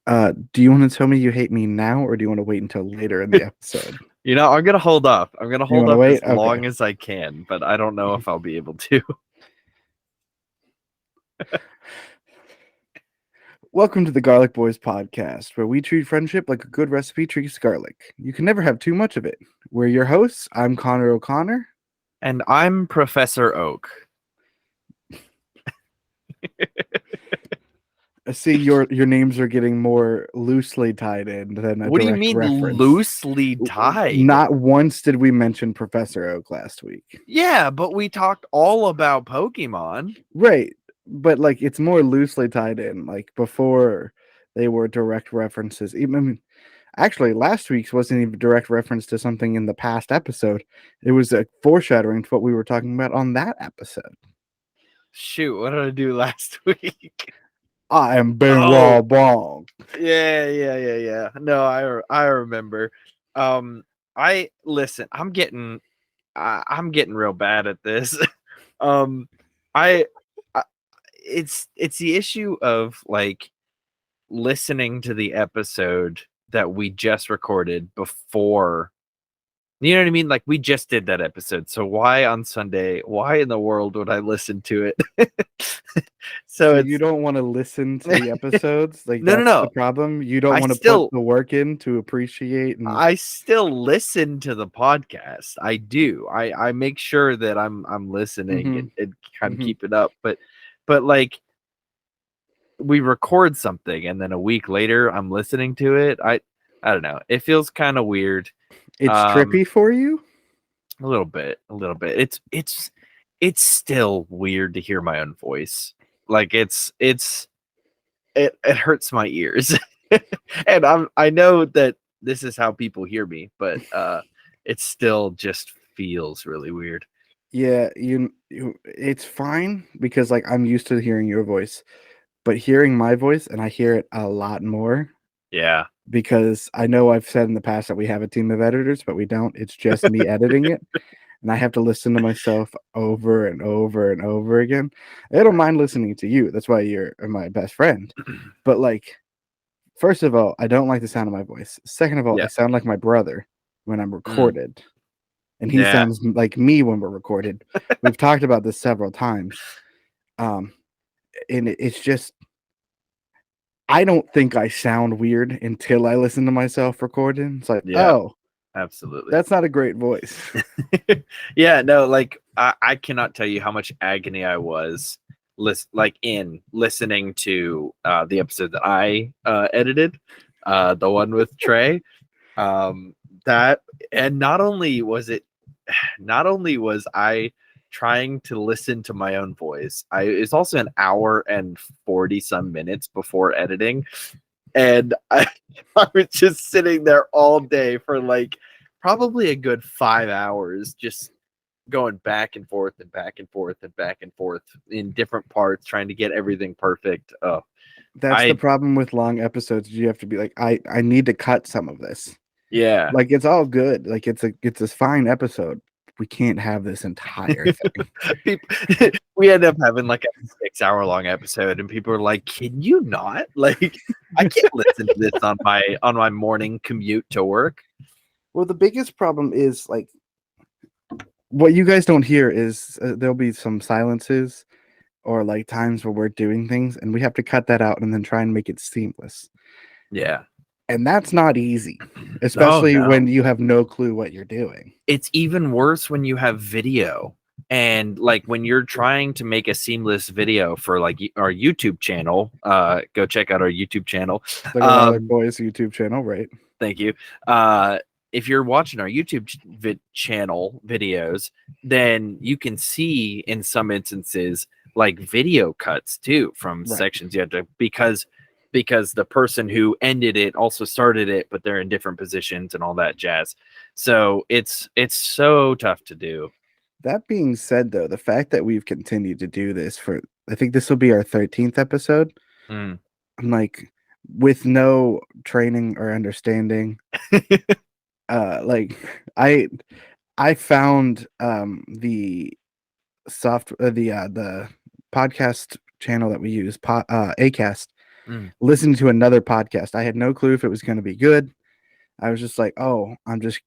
Do you want to tell me you hate me now, or do you want to wait until later in the episode? I'm gonna hold up. I'm gonna You hold want to up wait? as Okay. long as I can, but I don't know if I'll be able to. Welcome to the Garlic Boys podcast, where we treat friendship like a good recipe treats garlic. You can never have too much of it. We're your hosts. I'm Connor O'Connor. And I'm Professor Oak. I see your names are getting more loosely tied in than a What do you direct mean reference. loosely tied? Not once did we mention Professor Oak last week. Yeah, but we talked all about Pokemon. Right, but like it's more loosely tied in. Like before, they were direct references. Even actually, last week's wasn't even a direct reference to something in the past episode. It was a foreshadowing to what we were talking about on that episode. Shoot, what did I do last week? I am Benoit Blanc. Yeah. No, I remember. I listen. I'm getting real bad at this. I, I it's the issue of like listening to the episode that we just recorded before. You know what I mean? Like we just did that episode. So why on Sunday? Why in the world would I listen to it? So it's you don't want to listen to the episodes? Like no. that's the problem? You don't I want to put still the work in to appreciate and I still listen to the podcast. I do. I make sure that I'm listening Mhm. and kind of Mhm. keep it up. But like we record something and then a week later I'm listening to it. I don't know. It feels kind of weird. It's trippy for you? A little bit. It's still weird to hear my own voice. Like it hurts my ears. And I know that this is how people hear me, but it still just feels really weird. Yeah, it's fine because like I'm used to hearing your voice, but hearing my voice and I hear it a lot more Yeah. because I know I've said in the past that we have a team of editors, but we don't. It's just me editing it, and I have to listen to myself over and over and over again. I don't mind listening to you. That's why you're my best friend. But like, first of all, I don't like the sound of my voice. Second of all, I Yeah. sound like my brother when I'm recorded. And he Yeah. sounds like me when we're recorded. We've talked about this several times. And it's just I don't think I sound weird until I listen to myself recording. It's like, Yeah. oh, Absolutely. that's not a great voice. Yeah, no, like I cannot tell you how much agony I was in listening to the episode that I edited, the one with Trey. That and not only was I trying to listen to my own voice, it's also an hour and 40 some minutes before editing, and I was just sitting there all day for like probably a good 5 hours just going back and forth and back and forth and back and forth in different parts trying to get everything perfect. Oh, That's the problem with long episodes. You have to be like, I need to cut some of this. Yeah. Like it's all good. Like it's a fine episode. We can't have this entire thing. We end up having like a 6 hour long episode and people are like, can you not? Like I can't listen to this on my morning commute to work. Well, the biggest problem is like what you guys don't hear is there'll be some silences or like times where we're doing things and we have to cut that out and then try and make it seamless. Yeah. And that's not easy, especially when you have no clue what you're doing. It's even worse when you have video. And like when you're trying to make a seamless video for like our YouTube channel, go check out our YouTube channel. The Garlic Boys YouTube channel, right? Thank you. If you're watching our YouTube channel videos, then you can see in some instances like video cuts too from sections you have to because the person who ended it also started it, but they're in different positions and all that jazz. So it's so tough to do. That being said, though, the fact that we've continued to do this for, I think this will be our 13th episode. I'm like, with no training or understanding, like I found the the podcast channel that we use, Acast, listening to another podcast. I had no clue if it was going to be good. I was just like, oh,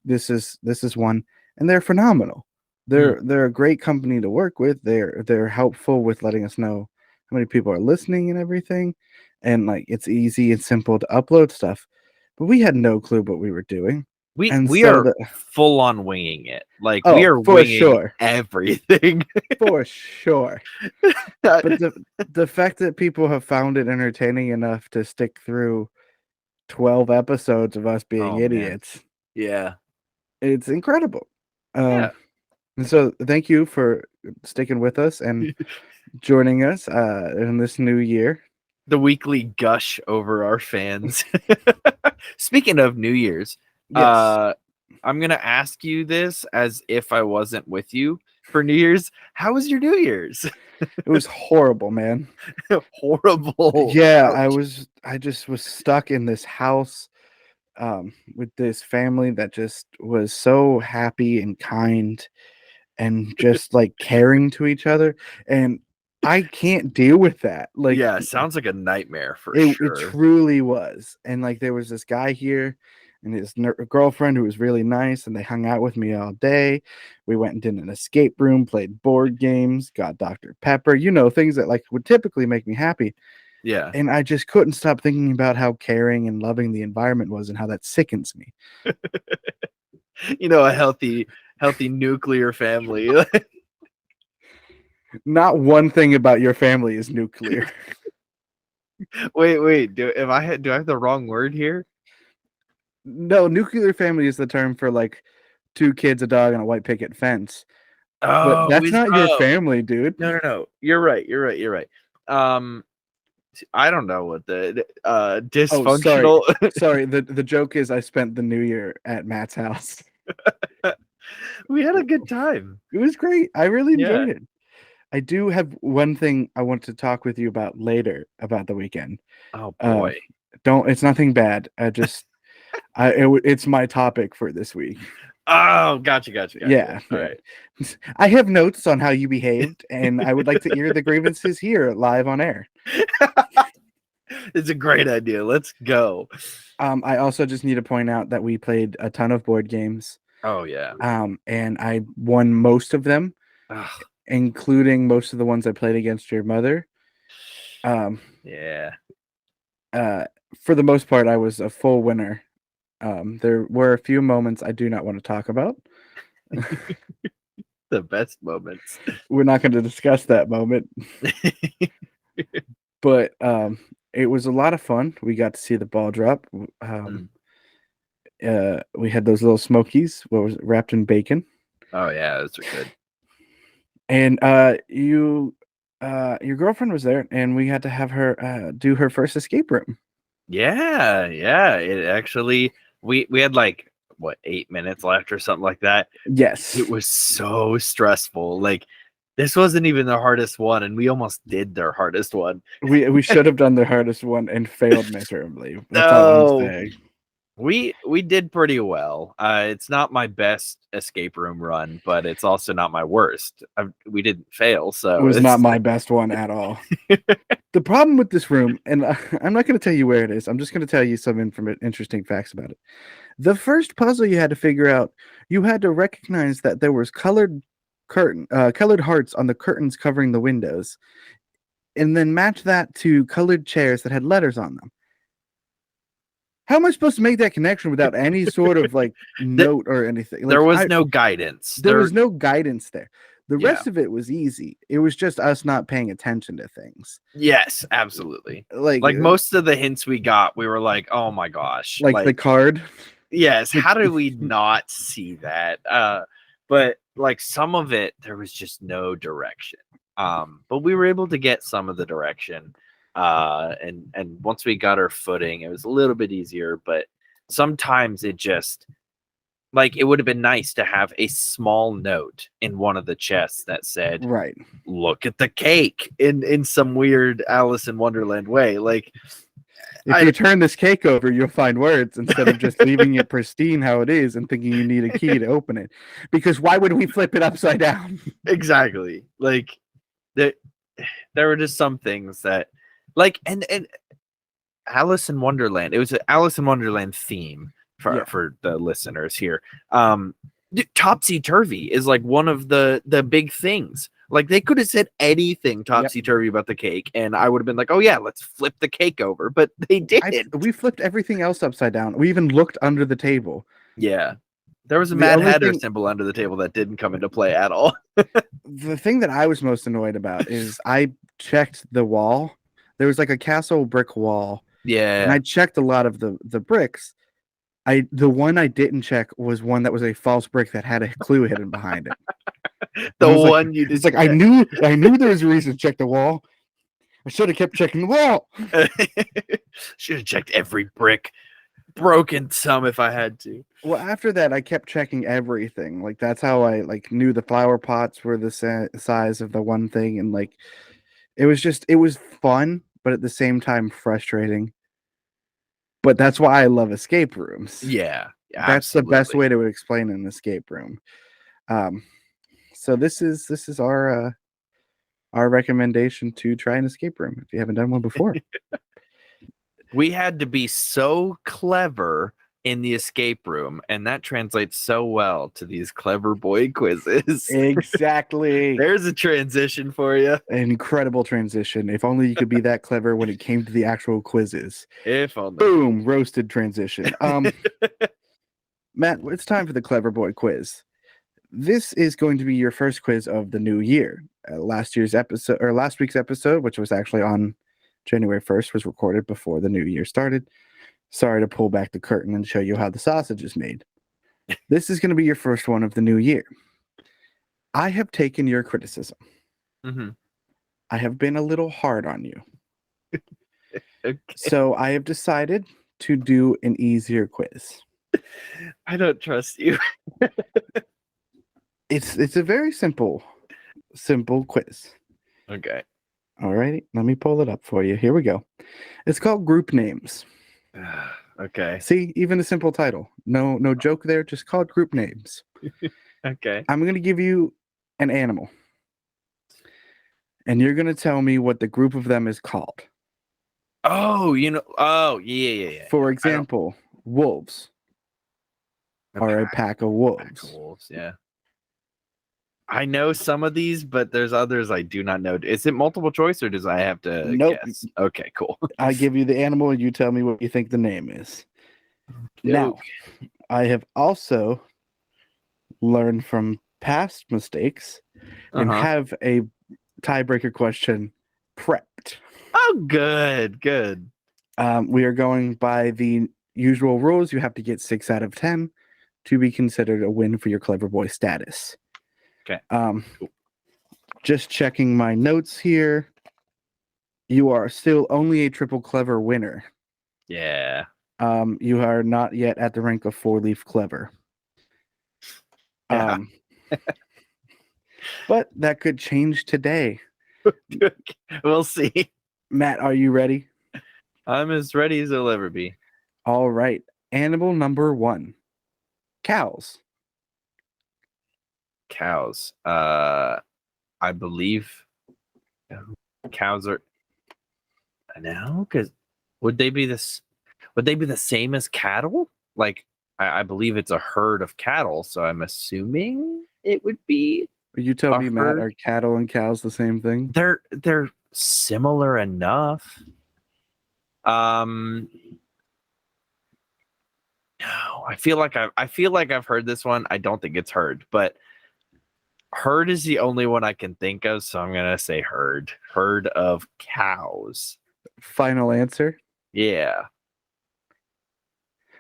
this is one, and they're phenomenal. They're a great company to work with. They're helpful with letting us know how many people are listening and everything, and like it's easy and simple to upload stuff. But we had no clue what we were doing, and We so are full on winging it. Like we oh, are for winging sure, everything. for sure. But the fact that people have found it entertaining enough to stick through 12 episodes of us being Oh, man. idiots, Yeah. it's incredible. Yeah. And so thank you for sticking with us and joining us in this new year. The weekly gush over our fans. Speaking of New Year's, Yes, I'm gonna ask you this as if I wasn't with you for New Year's. How was your New Year's? it was horrible, man. Horrible. Yeah, Ouch. I just was stuck in this house with this family that just was so happy and kind and just like caring to each other, and I can't deal with that. Like Yeah, sounds like a nightmare for it sure. truly was. And like there was this guy here and his girlfriend who was really nice, and they hung out with me all day. We went and did an escape room, played board games, got Dr. Pepper, things that like would typically make me happy. Yeah. And I just couldn't stop thinking about how caring and loving the environment was and how that sickens me. A healthy nuclear family. Not one thing about your family is nuclear. Wait. Do I have the wrong word here? No, nuclear family is the term for like two kids, a dog, and a white picket fence. But that's not your family, dude. No. You're right. I don't know what the dysfunctional. Oh, sorry. The joke is I spent the new year at Matt's house. We had a good time. It was great. I really enjoyed Yeah. it. I do have one thing I want to talk with you about later about the weekend. Oh boy. It's nothing bad. It's my topic for this week. Oh, gotcha. Yeah. All right. I have notes on how you behaved, and I would like to air the grievances here live on air. It's a great idea. Let's go. I also just need to point out that we played a ton of board games. Oh yeah. And I won most of them, including most of the ones I played against your mother. Yeah. For the most part, I was a full winner. There were a few moments I do not want to talk about. The best moments. We're not going to discuss that moment. But it was a lot of fun. We got to see the ball drop. We had those little smokies, wrapped in bacon. Oh yeah, those are good. And your girlfriend was there, and we had to have her do her first escape room. Yeah. It actually we had like 8 minutes left or something like that. Yes. It was so stressful. Like this wasn't even the hardest one, and we almost did their hardest one. We should have done the hardest one and failed miserably. That's all I'm saying. We did pretty well. It's not my best escape room run, but it's also not my worst. We didn't fail, so it was not my best one at all. The problem with this room, and I'm not going to tell you where it is. I'm just going to tell you some interesting facts about it. The first puzzle you had to figure out, you had to recognize that there was colored hearts on the curtains covering the windows, and then match that to colored chairs that had letters on them. How am I supposed to make that connection without any sort of like note or anything? There was no guidance. There was no guidance there. The rest of it was easy. It was just us not paying attention to things. Yes, absolutely. Like most of the hints we got, we were like, "Oh my gosh!" Like the card. Yes. How did we not see that? But like some of it, there was just no direction. But we were able to get some of the direction. And once we got our footing, it was a little bit easier. But sometimes it just like it would have been nice to have a small note in one of the chests that said, right, look at the cake in some weird Alice in Wonderland way. Like if you turn this cake over, you'll find words instead of just leaving it pristine how it is and thinking you need a key to open it. Because why would we flip it upside down? Exactly. Like there were just some things that like and Alice in Wonderland. It was an Alice in Wonderland theme Yeah. for the listeners here. Topsy turvy is like one of the big things. Like they could have said anything topsy turvy about the cake, and I would have been like, "Oh yeah, let's flip the cake over." But they didn't. We flipped everything else upside down. We even looked under the table. Yeah, there was a The Mad only Hatter thing- symbol under the table that didn't come into play at all. The thing that I was most annoyed about is I checked the wall. There was like a castle brick wall, and Yeah, I checked a lot of the bricks. The one I didn't check was one that was a false brick that had a clue hidden behind it. the And I was like- one you It's did. like I knew there was a reason to check the wall. I should have kept checking the wall. Should have checked every brick, broken some if I had to. Well, after that, I kept checking everything. Like that's how I like knew the flower pots were the size of the one thing, and like it was fun, but at the same time frustrating. But that's why I love escape rooms. Yeah, That's the best absolutely. way to explain an escape room. So this is our recommendation to try an escape room if you haven't done one before. We had to be so clever in the escape room, and that translates so well to these clever boy quizzes. Exactly. There's a transition for you. An incredible transition. If only you could be that clever when it came to the actual quizzes. If only. Boom, roasted transition. Matt, it's time for the Clever Boy quiz. This is going to be your first quiz of the new year. Last week's episode, which was actually on January 1st, was recorded before the new year started. Sorry to pull back the curtain and show you how the sausage is made. This is going to be your first one of the new year. I have taken your criticism. Mm-hmm. I have been a little hard on you. Okay. So I have decided to do an easier quiz. I don't trust you. It's a very simple quiz. Okay. All righty, let me pull it up for you. Here we go. It's called Group Names. Okay. See, even a simple title. No joke there, just called Group Names. Okay. I'm going to give you an animal. And you're going to tell me what the group of them is called. Oh, yeah. For example, wolves are a pack of wolves. Wolves, yeah. I know some of these, but there's others I do not know. Is it multiple choice or does I have to Nope. guess? Okay, cool. I give you the animal and you tell me what you think the name is. Now, I have also learned from past mistakes and have a tiebreaker question prepped. Oh, good. We are going by the usual rules. You have to get 6 out of 10 to be considered a win for your Clever Boy status. Okay. Just checking my notes here. You are still only a triple clever winner. Yeah. You are not yet at the rank of 4-leaf clever. Yeah. But that could change today. We'll see. Matt, are you ready? I'm as ready as I'll ever be. All right. Animal number 1. Cows. Cows. I believe cows are no, because would they be the same as cattle? Like I believe it's a herd of cattle, so I'm assuming it would be. You tell me, Matt, are cattle and cows the same thing? They're similar enough. No, I feel like I've heard this one. I don't think it's herd, but herd is the only one I can think of, so I'm gonna say herd. Herd of cows. Final answer? Yeah.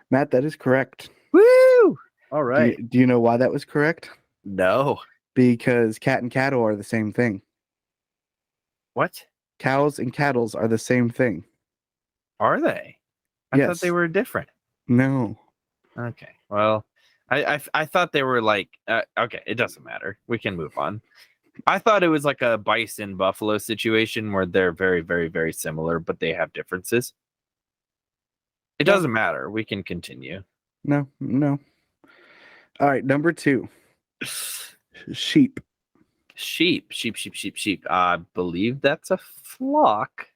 Matt, that is correct. Woo! All right. Do you know why that was correct? No. Because cat and cattle are the same thing. What? Cows and cattles are the same thing. Are they? I thought they were different. No. Okay. Well, I thought they were like okay, it doesn't matter. We can move on. I thought it was like a bison buffalo situation where they're very, very, very similar, but they have differences. It doesn't matter. We can continue. No. All right, number 2. Sheep. Sheep. I believe that's a flock.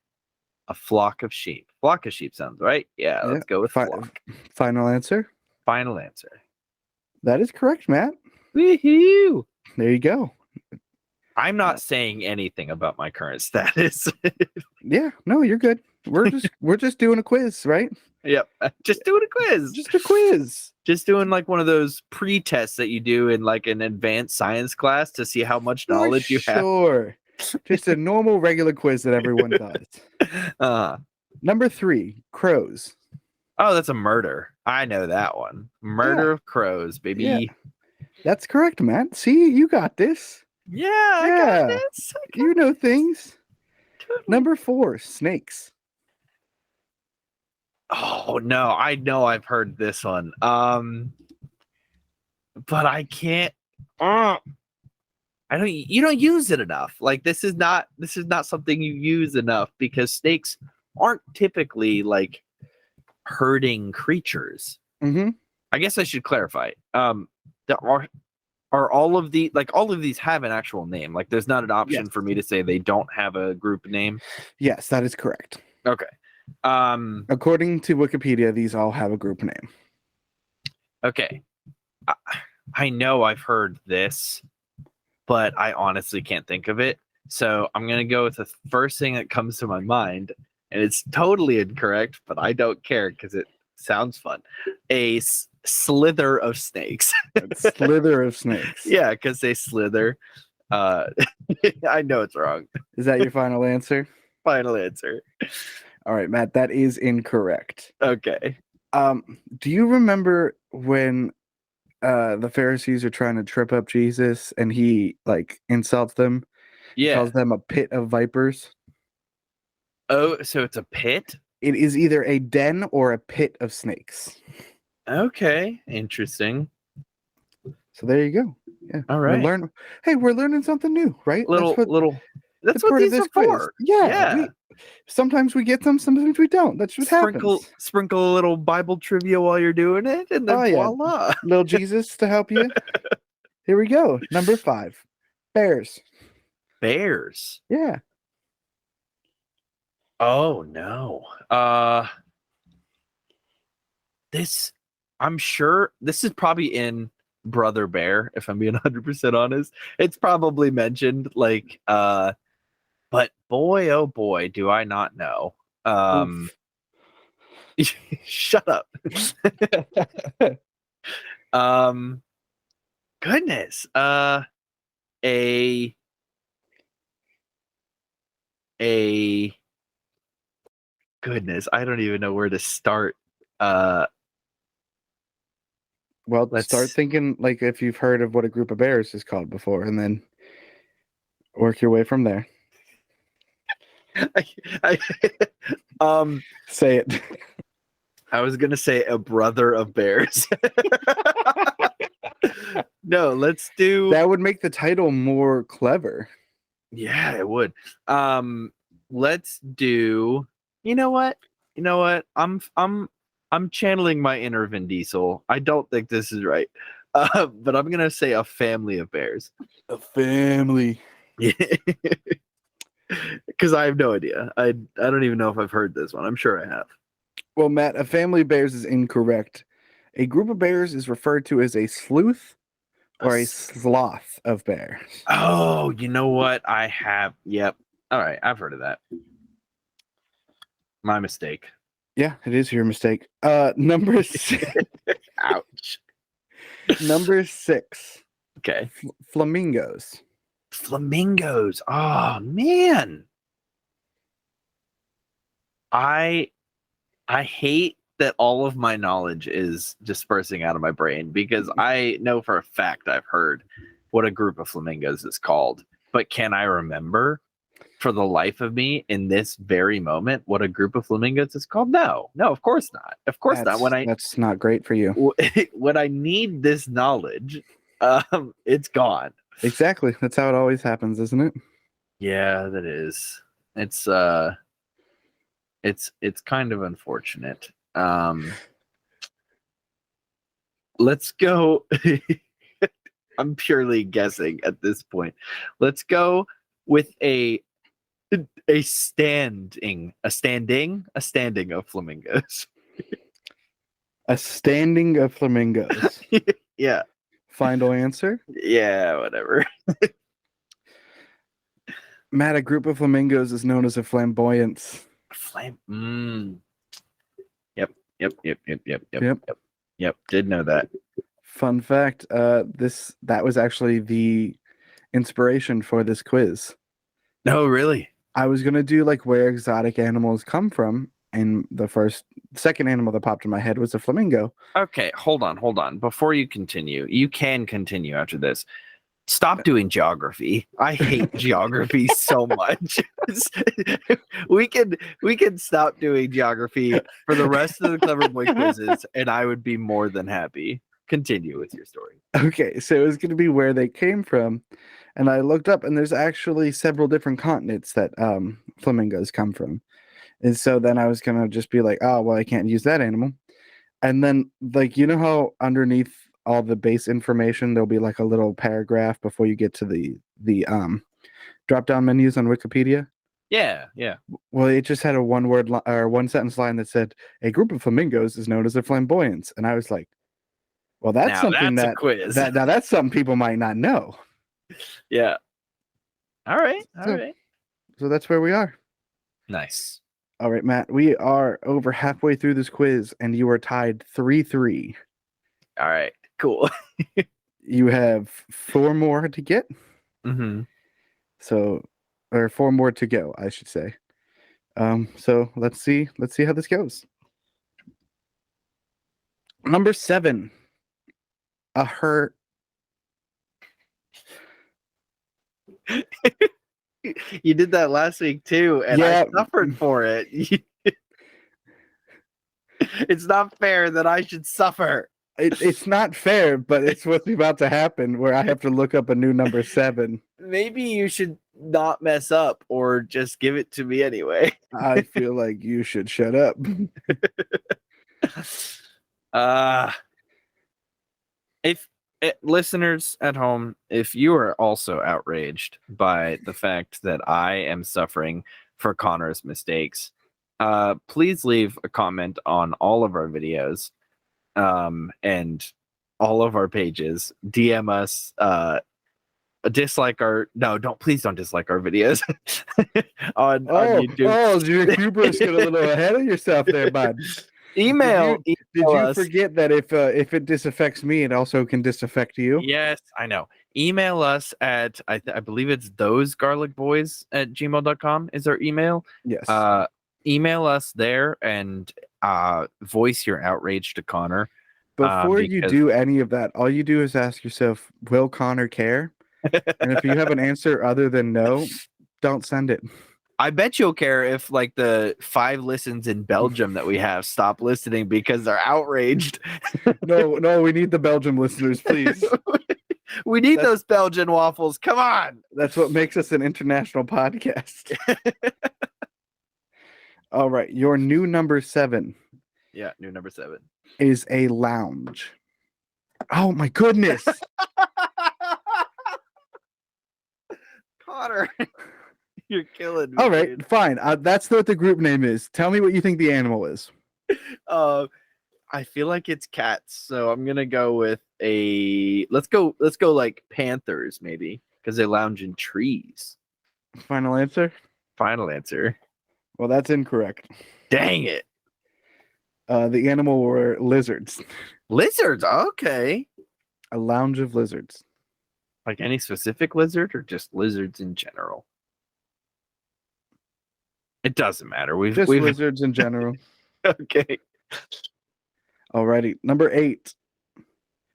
A flock of sheep. Flock of sheep sounds right. Yeah, Yeah. let's go with flock. Final answer. Final answer. That is correct, Matt. Woohoo! There you go. I'm not saying anything about my current status. Yeah, no, you're good. We're just doing a quiz, right? Yep. Just doing a quiz. Just a quiz. Just doing like one of those pre-tests that you do in like an advanced science class to see how much knowledge you have. Sure. Just a normal regular quiz that everyone does. Number 3, crows. Oh, that's a murder. I know that one. Murder of crows, baby. Yeah. That's correct, Matt. See, you got this. Yeah, I got this. You know things. Totally. Number 4, snakes. Oh no, I know I've heard this one. But I can't. I don't. You don't use it enough. Like this is not something you use enough because snakes aren't typically like herding creatures. Mm-hmm. I guess I should clarify. There are all of these have an actual name. Like there's not an option for me to say they don't have a group name. Yes, that is correct. Okay. According to Wikipedia, these all have a group name. Okay. I know I've heard this, but I honestly can't think of it. So I'm going to go with the first thing that comes to my mind, and it's totally incorrect, but I don't care because it sounds fun. A slither of snakes. Slither of snakes. Yeah, because they slither. I know it's wrong. Is that your final answer? Final answer. All right, Matt, that is incorrect. Okay. Do you remember when the Pharisees are trying to trip up Jesus and he like insults them? Yeah. Calls them a pit of vipers. Oh, so it's a pit? It is either a den or a pit of snakes. Okay, interesting. So there you go. Yeah. All right. We're learning something new, right? That's what these are for. Yeah. Sometimes we get them, sometimes we don't. That's what happens. Sprinkle a little Bible trivia while you're doing it, and then voila. Little Jesus to help you. Here we go. Number 5. Bears. Bears. Yeah. Oh no. I'm sure this is probably in Brother Bear, if I'm being 100% honest. It's probably mentioned, like, but boy, oh boy, do I not know. Shut up. Goodness. Goodness, I don't even know where to start. Well, let's start thinking like if you've heard of what a group of bears is called before, and then work your way from there. Say it. I was gonna say a brother of bears. No, let's do. That would make the title more clever. Yeah, it would. Let's do. You know what? I'm channeling my inner Vin Diesel. I don't think this is right, but I'm gonna say a family of bears. A family. Because I have no idea. I don't even know if I've heard this one. I'm sure I have. Well, Matt, a family of bears is incorrect. A group of bears is referred to as a sleuth or a sloth of bears. Oh, you know what? I have. Yep. All right. I've heard of that. My mistake. Yeah, it is your mistake. Number 6. Ouch. Number 6. Okay. Flamingos. Flamingos. Oh man. I hate that all of my knowledge is dispersing out of my brain because I know for a fact I've heard what a group of flamingos is called. But can I remember for the life of me in this very moment what a group of flamingos is called? No, of course not. Of course not. That's not great for you. When I need this knowledge, it's gone. Exactly. That's how it always happens, isn't it? Yeah, that is. It's kind of unfortunate. Let's go. I'm purely guessing at this point. Let's go with a A standing of flamingos. A standing of flamingos. Yeah. Final answer? Yeah, whatever. Matt, a group of flamingos is known as a flamboyance. Flame. Yep. Yep. Yep. Did know that. Fun fact, that was actually the inspiration for this quiz. No, really? I was gonna do like where exotic animals come from, and second animal that popped in my head was a flamingo. Okay, hold on. Before you continue, you can continue after this. Stop doing geography. I hate geography so much. we can stop doing geography for the rest of the Clever Boy quizzes, and I would be more than happy. Continue with your story. Okay, so it was gonna be where they came from, and I looked up, and there's actually several different continents that flamingos come from. And so then I was gonna just be like, oh well, I can't use that animal. And then, like, you know how underneath all the base information there'll be like a little paragraph before you get to the drop down menus on Wikipedia. Yeah. Well, it just had a one sentence line that said a group of flamingos is known as a flamboyance, and I was like, well, that's Now something that's a quiz. now that's something people might not know. Yeah. All right. So that's where we are. Nice. All right, Matt, we are over halfway through this quiz, and you are tied 3-3. All right. Cool. You have 4 more to get. Mm-hmm. Or 4 more to go, I should say. So let's see how this goes. Number 7, a hurt. You did that last week too, and Yeah. I suffered for it. It's not fair that I should suffer. It's not fair, but it's what's about to happen where I have to look up a new number 7. Maybe you should not mess up or just give it to me anyway. I feel like you should shut up. If listeners at home, if you are also outraged by the fact that I am suffering for Connor's mistakes, please leave a comment on all of our videos, and all of our pages. DM us, please don't dislike our videos on YouTube. Oh, your hubris got a little ahead of yourself there, bud. Email Did you us. forget that if it disaffects me, it also can disaffect you? Yes, I know. Email us at I believe it's thosegarlicboys@gmail.com is our email. Yes. Email us there and voice your outrage to Connor. Before you do any of that, all you do is ask yourself, will Connor care? And if you have an answer other than no, don't send it. I bet you'll care if like the 5 listens in Belgium that we have stop listening because they're outraged. No, we need the Belgium listeners, please. We need those Belgian waffles. Come on. That's what makes us an international podcast. All right, your new number 7. Yeah, new number 7 is a lounge. Oh my goodness. Connor, you're killing me. All right, dude. fine. That's what the group name is. Tell me what you think the animal is. I feel like it's cats, so I'm gonna go with let's go like panthers maybe, because they lounge in trees. Final answer? Final answer. Well, that's incorrect. Dang it. The animal were lizards. Lizards, okay. A lounge of lizards. Like any specific lizard or just lizards in general? It doesn't matter. We've lizards in general. Okay. Alrighty. Number 8.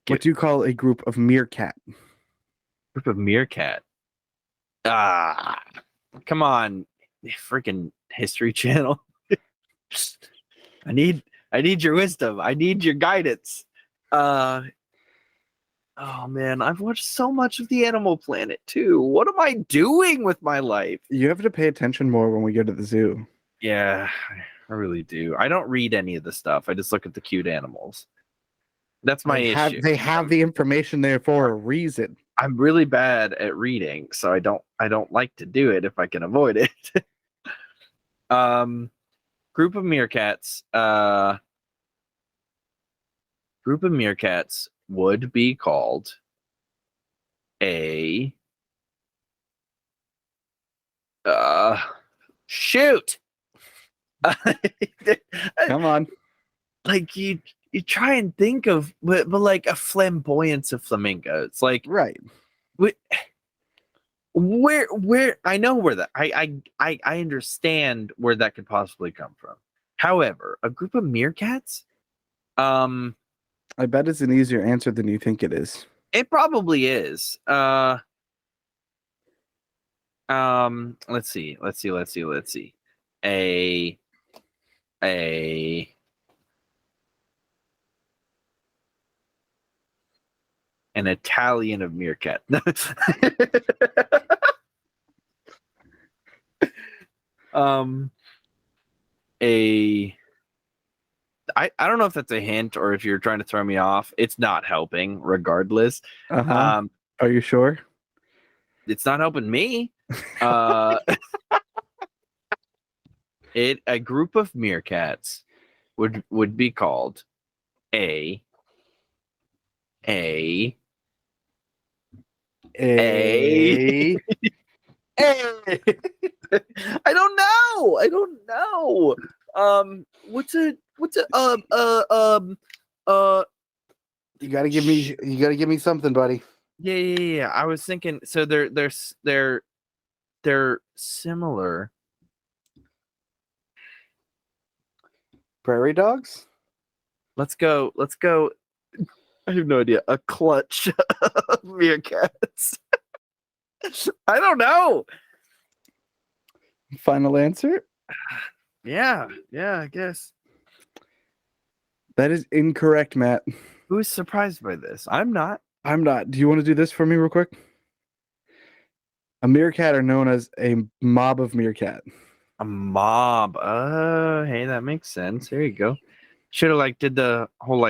What do you call a group of meerkat? Group of meerkat. Come on, freaking History Channel. I need your wisdom. I need your guidance. Oh man, I've watched so much of the Animal Planet too. What am I doing with my life? You have to pay attention more when we go to the zoo. Yeah, I really do. I don't read any of the stuff. I just look at the cute animals. That's my issue. They have the information there for a reason. I'm really bad at reading, so I don't like to do it if I can avoid it. Group of meerkats. Group of meerkats would be called a shoot. Come on. Like you try and think of but like a flamboyance of flamingos. Like Right. where I know where that I understand where that could possibly come from. However, a group of meerkats, I bet it's an easier answer than you think it is. it probably is. Let's see. A an Italian of meerkat. I don't know if that's a hint or if you're trying to throw me off. It's not helping, regardless. Are you sure? It's not helping me. A group of meerkats would be called a I don't know. What's a you gotta give me something, buddy. Yeah. I was thinking. So they're similar. Prairie dogs? Let's go. I have no idea. A clutch of meerkats. I don't know. Final answer? Yeah, I guess. That is incorrect, Matt. Who's surprised by this? I'm not. Do you want to do this for me real quick? A meerkat are known as a mob of meerkat. A mob. Hey, that makes sense. There you go. Should have did the whole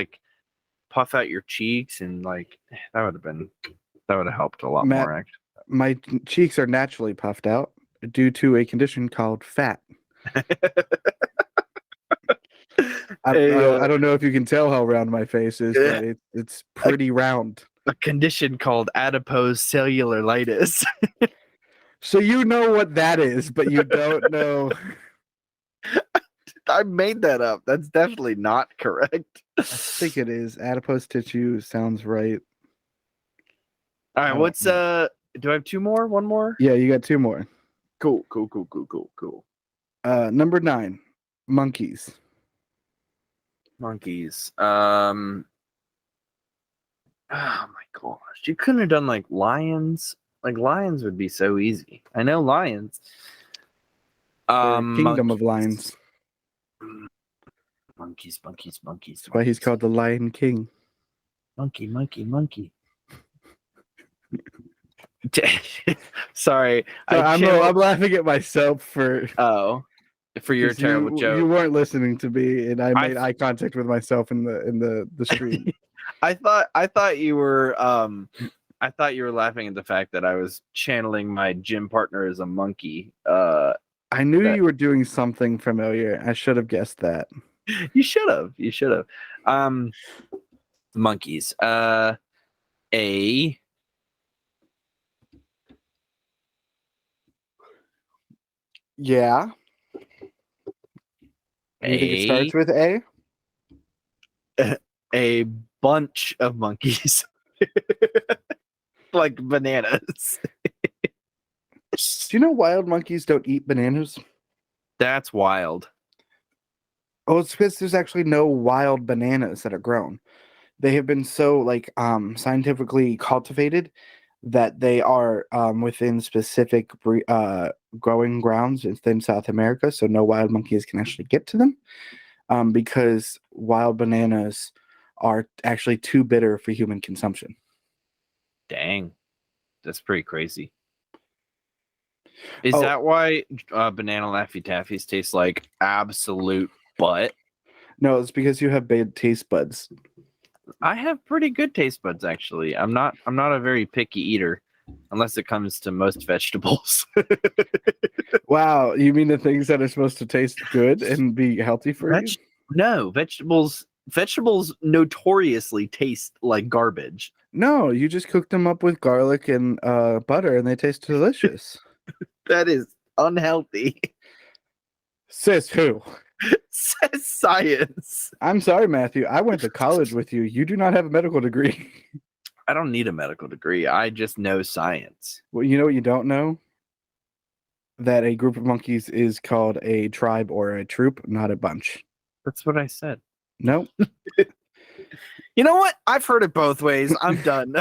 puff out your cheeks and that would have helped a lot Matt, more. Actually, my cheeks are naturally puffed out due to a condition called fat. I don't know if you can tell how round my face is, but it's pretty round. A condition called adipose cellulitis. So you know what that is, but you don't know. I made that up. That's definitely not correct. I think it is. Adipose tissue sounds right. All right, what's do I have two more? One more? Yeah, you got two more. Cool. Number 9, monkeys. Oh my gosh. You couldn't have done lions. Lions would be so easy. I know lions. Kingdom of lions. Monkeys. That's why he's called the Lion King. Monkey. Sorry. I'm laughing at myself for your terrible joke. You weren't listening to me, and I made eye contact with myself in the stream. I thought you were laughing at the fact that I was channeling my gym partner as a monkey. I knew you were doing something familiar. I should have guessed that. You should have. Monkeys. Yeah. You think it starts with A? A bunch of monkeys. Like bananas. Do you know wild monkeys don't eat bananas? That's wild. Oh, it's because there's actually no wild bananas that are grown. They have been so scientifically cultivated that they are within specific growing grounds within South America, so no wild monkeys can actually get to them because wild bananas are actually too bitter for human consumption. Dang, that's pretty crazy. Is that why banana Laffy Taffies taste like absolute butt? No, it's because you have bad taste buds. I have pretty good taste buds actually. I'm not a very picky eater unless it comes to most vegetables. Wow, you mean the things that are supposed to taste good and be healthy for you? No, vegetables notoriously taste like garbage. No, you just cook them up with garlic and butter, and they taste delicious. That is unhealthy. Sis, who? Says science. I'm sorry, Matthew. I went to college with you. You do not have a medical degree. I don't need a medical degree. I just know science. Well, you know what you don't know? That a group of monkeys is called a tribe or a troop, not a bunch. That's what I said. Nope. You know what? I've heard it both ways. I'm done.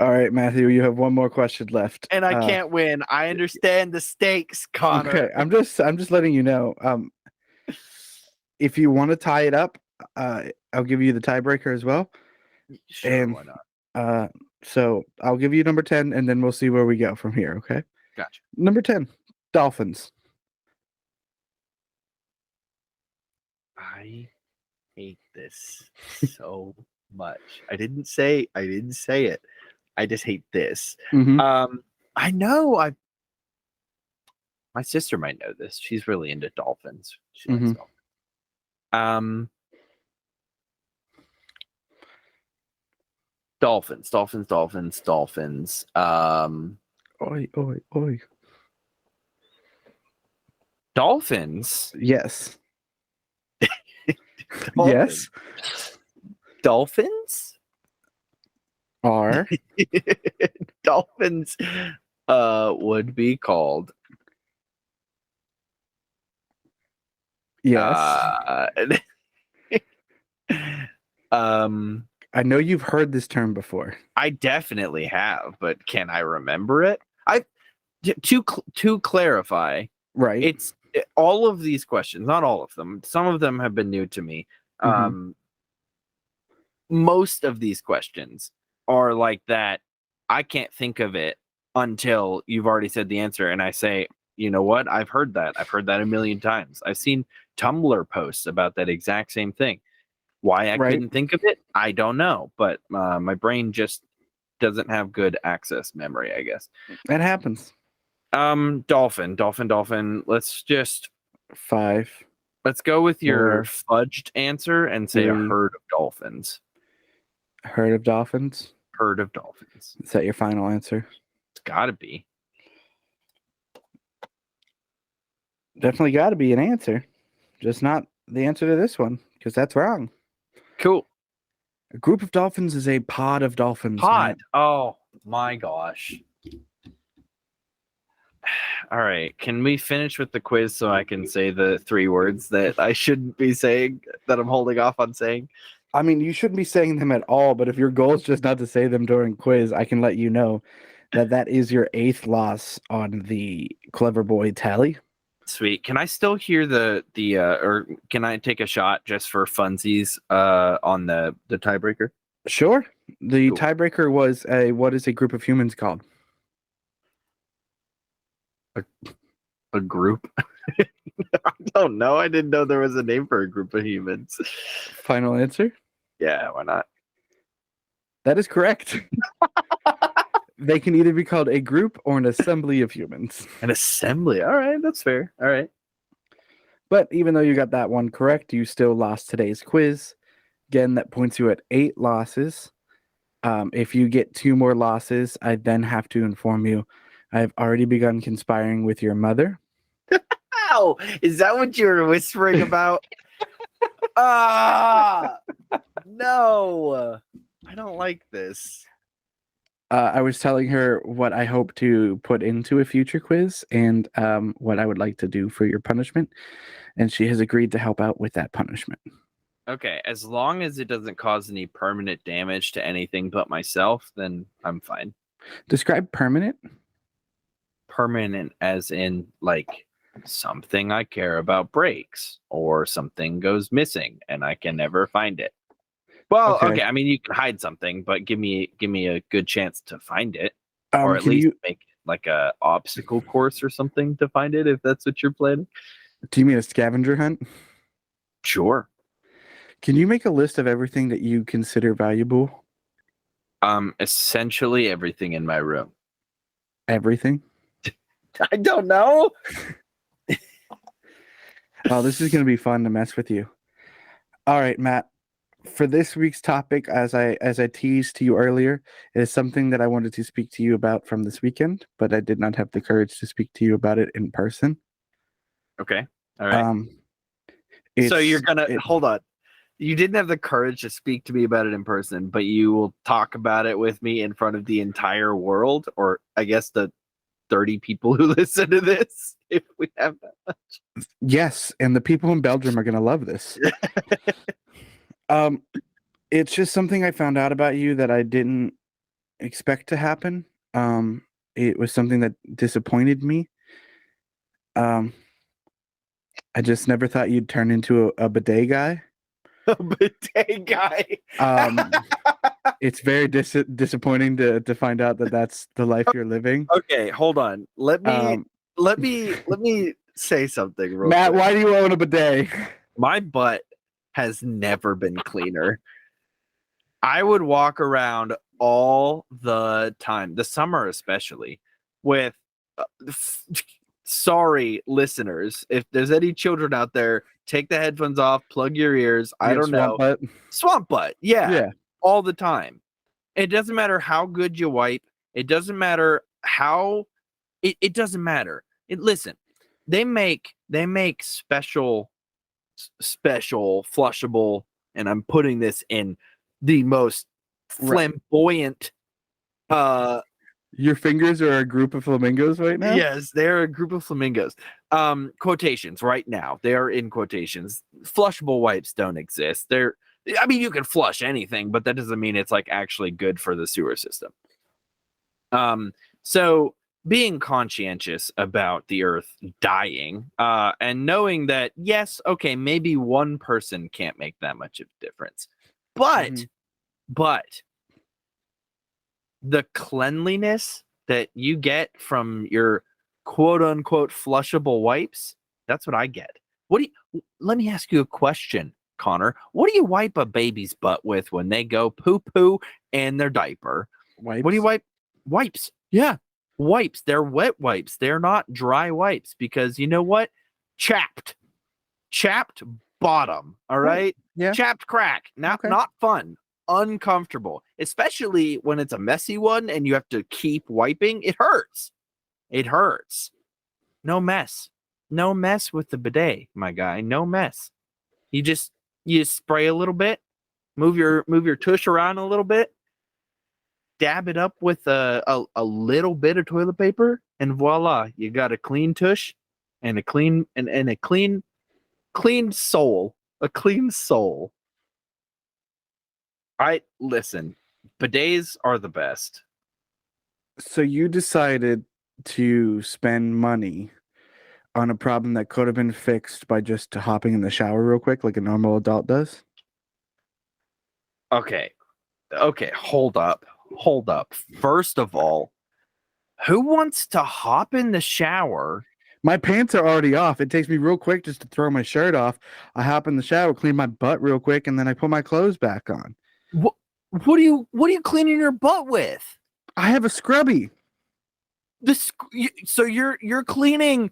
All right, Matthew, you have one more question left. And I can't win. I understand the stakes, Connor. Okay, I'm just letting you know. If you want to tie it up, I'll give you the tiebreaker as well. Sure, and why not? So I'll give you number 10, and then we'll see where we go from here. Okay. Gotcha. Number 10, dolphins. I hate this so much. I didn't say it. I just hate this. Mm-hmm. I know my sister might know this. She's really into dolphins. She likes dolphins. Dolphins. Oi, oi, oi. Dolphins. Yes. Dolphins. Yes. Dolphins Are dolphins would be called yes. I know you've heard this term before. I definitely have, but can I remember it? To clarify, Right. it's all of these questions, not all of them. Some of them have been new to me. Most of these questions are like that. I can't think of it until you've already said the answer, and I say, you know what? I've heard that. I've heard that a million times. I've seen Tumblr posts about that exact same thing. Why I couldn't think of it, I don't know. But my brain just doesn't have good access memory, I guess. That happens. Dolphin. Let's just 5. Let's go with your 4, fudged answer and say 3. a herd of dolphins. Herd of dolphins? Herd of dolphins. Is that your final answer? It's gotta be. Definitely got to be an answer. Just not the answer to this one, because that's wrong. Cool. A group of dolphins is a pod of dolphins. Pod. Man. Oh my gosh. All right. Can we finish with the quiz so I can say the 3 words that I shouldn't be saying, that I'm holding off on saying? I mean, you shouldn't be saying them at all, but if your goal is just not to say them during quiz, I can let you know that is your 8th loss on the Clever Boy tally. Sweet. Can I still hear or can I take a shot just for funsies on the tiebreaker? Sure. The tiebreaker was what is a group of humans called? A group? I don't know. I didn't know there was a name for a group of humans. Final answer? Yeah, why not? That is correct. They can either be called a group or an assembly of humans. An assembly. All right, that's fair. All right. But even though you got that one correct, you still lost today's quiz. Again, that points you at 8 losses. If you get 2 more losses, I then have to inform you I have already begun conspiring with your mother. Ow! Is that what you were whispering about? No. I don't like this. I was telling her what I hope to put into a future quiz and what I would like to do for your punishment. And she has agreed to help out with that punishment. Okay, as long as it doesn't cause any permanent damage to anything but myself, then I'm fine. Describe permanent? Permanent as in, like, something I care about breaks or something goes missing and I can never find it. Well, okay. I mean, you can hide something, but give me a good chance to find it, or at least make like a obstacle course or something to find it, if that's what you're planning. Do you mean a scavenger hunt? Sure. Can you make a list of everything that you consider valuable? Essentially everything in my room. Everything? I don't know. Oh, this is going to be fun to mess with you. All right, Matt. For this week's topic, as I teased to you earlier, it is something that I wanted to speak to you about from this weekend, but I did not have the courage to speak to you about it in person. Okay. All right. Um, So you're gonna it, hold on. You didn't have the courage to speak to me about it in person, but you will talk about it with me in front of the entire world, or I guess the 30 people who listen to this, if we have that. yes, and the people in Belgium are going to love this. Um, it's just something I found out about you that I didn't expect to happen. It was something that disappointed me. Um, I just never thought you'd turn into a bidet guy. Bidet guy. It's very disappointing to find out that that's the life you're living. Okay, hold on. Let me say something real Matt, quick. why do you own a bidet? My butt has never been cleaner. I would walk around all the time, the summer especially, with sorry listeners, if there's any children out there, take the headphones off, plug your ears. I don't know. Butt? Swamp butt. Yeah. Yeah. All the time. It doesn't matter how good you wipe. It doesn't matter how it doesn't matter. Listen, they make special flushable, and I'm putting this in the most flamboyant your fingers are a group of flamingos right now? Yes, they're a group of flamingos. Quotations right now. They are in quotations. Flushable wipes don't exist. I mean, you can flush anything, but that doesn't mean it's like actually good for the sewer system. So being conscientious about the earth dying, and knowing that, yes, okay, maybe one person can't make that much of a difference, but the cleanliness that you get from your quote unquote flushable wipes, that's what I get. Let me ask you a question, Connor. What do you wipe a baby's butt with when they go poo poo in their diaper? Wipes? What do you wipe? Wipes. Yeah. Wipes. They're wet wipes. They're not dry wipes, because you know what? Chapped bottom. All right. Yeah. Chapped crack. Not fun. Uncomfortable, especially when it's a messy one and you have to keep wiping. It hurts. No mess with the bidet, my guy. No mess. You spray a little bit, move your tush around a little bit, dab it up with a little bit of toilet paper, and voila, you got a clean tush and a clean soul. A clean soul. Listen, bidets are the best. So you decided to spend money on a problem that could have been fixed by just hopping in the shower real quick like a normal adult does? Okay, hold up. First of all, who wants to hop in the shower? My pants are already off. It takes me real quick just to throw my shirt off. I hop in the shower, clean my butt real quick, and then I put my clothes back on. What are you cleaning your butt with? I have a scrubby. So you're cleaning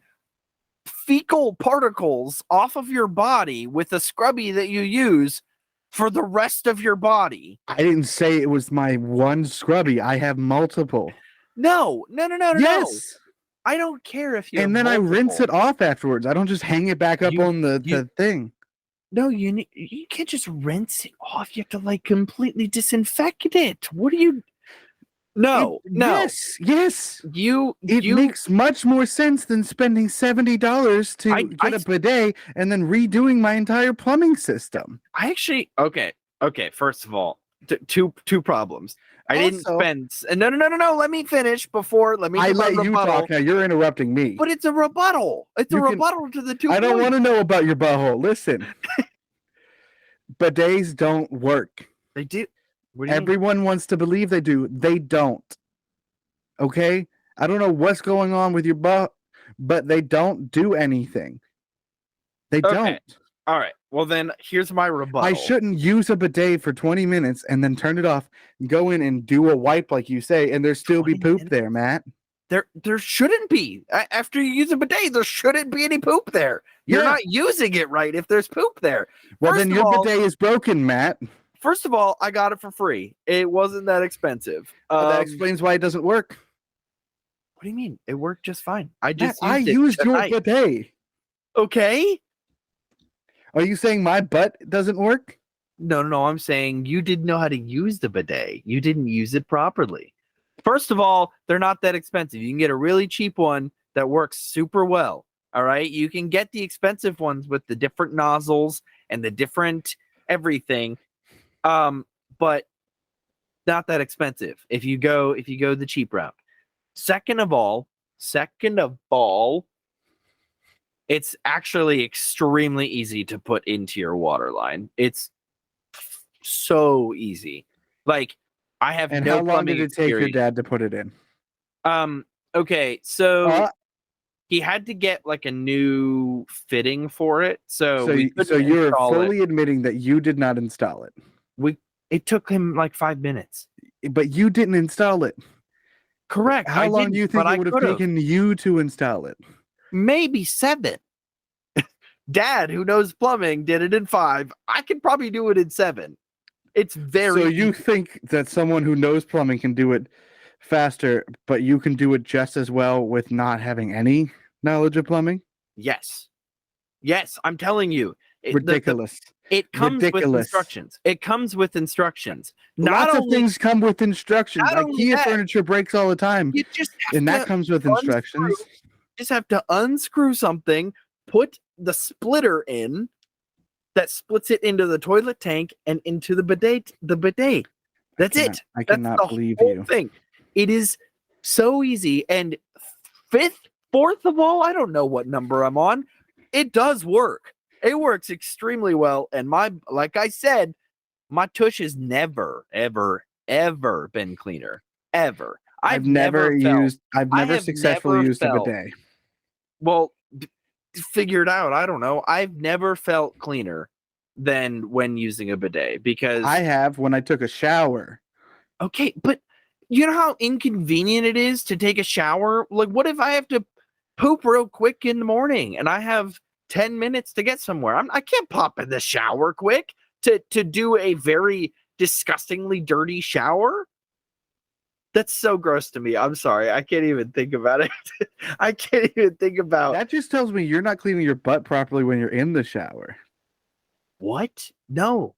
fecal particles off of your body with a scrubby that you use for the rest of your body. I didn't say it was my one scrubby. I have multiple. No. Yes. I don't care if you. And then multiple. I rinse it off afterwards. I don't just hang it back up on the thing. No, you can't just rinse it off. You have to like completely disinfect it. What are you? No. Yes. It makes much more sense than spending $70 to get a bidet and then redoing my entire plumbing system. I actually okay. First of all, two problems. I didn't spend. No. Let me finish before. Let me. I let you talk. Now you're interrupting me. But it's a rebuttal. It's a rebuttal to the 2 I don't want to know about your butthole. Listen, bidets don't work. They do. Everyone wants to believe they do. They don't. Okay? I don't know what's going on with your butt, but they don't do anything. They don't. All right. Well, then here's my rebuttal. I shouldn't use a bidet for 20 minutes and then turn it off, go in and do a wipe like you say, and there still be poop there, Matt. There shouldn't be. After you use a bidet, there shouldn't be any poop there. You're not using it right if there's poop there. Well, then your bidet is broken, Matt. First of all, I got it for free. It wasn't that expensive. That explains why it doesn't work. What do you mean? It worked just fine. I used your bidet. Okay. Are you saying my butt doesn't work? No. I'm saying you didn't know how to use the bidet. You didn't use it properly. First of all, they're not that expensive. You can get a really cheap one that works super well. All right. You can get the expensive ones with the different nozzles and the different everything. But not that expensive if you go the cheap route. Second of all, it's actually extremely easy to put into your water line. It's so easy. Like, I have and no how long did it take your dad to put it in? Okay, so he had to get like a new fitting for it. So you're fully admitting that you did not install it. It took him like 5 minutes. But you didn't install it. Correct. How long do you think it would have taken you to install it? Maybe 7. Dad, who knows plumbing, did it in 5. I could probably do it in 7. It's very So you think that someone who knows plumbing can do it faster, but you can do it just as well with not having any knowledge of plumbing? Yes, I'm telling you. Ridiculous. It comes with instructions. Lots of things come with instructions. IKEA furniture breaks all the time. That comes with instructions. You just have to unscrew something, put the splitter in that splits it into the toilet tank and into the bidet. That's it. I cannot believe you. Thing. It is so easy. And fourth of all, I don't know what number I'm on. It does work. It works extremely well. And like I said, my tush has never, ever, ever been cleaner. Ever. I've never successfully used a bidet. Well, figure it out. I don't know. I've never felt cleaner than when using a bidet because I have when I took a shower. Okay, but you know how inconvenient it is to take a shower? Like, what if I have to poop real quick in the morning and I have 10 minutes to get somewhere? I can't pop in the shower quick to do a very disgustingly dirty shower. That's so gross to me. I'm sorry. I can't even think about it. I can't even think about that. Just tells me you're not cleaning your butt properly when you're in the shower. What? No,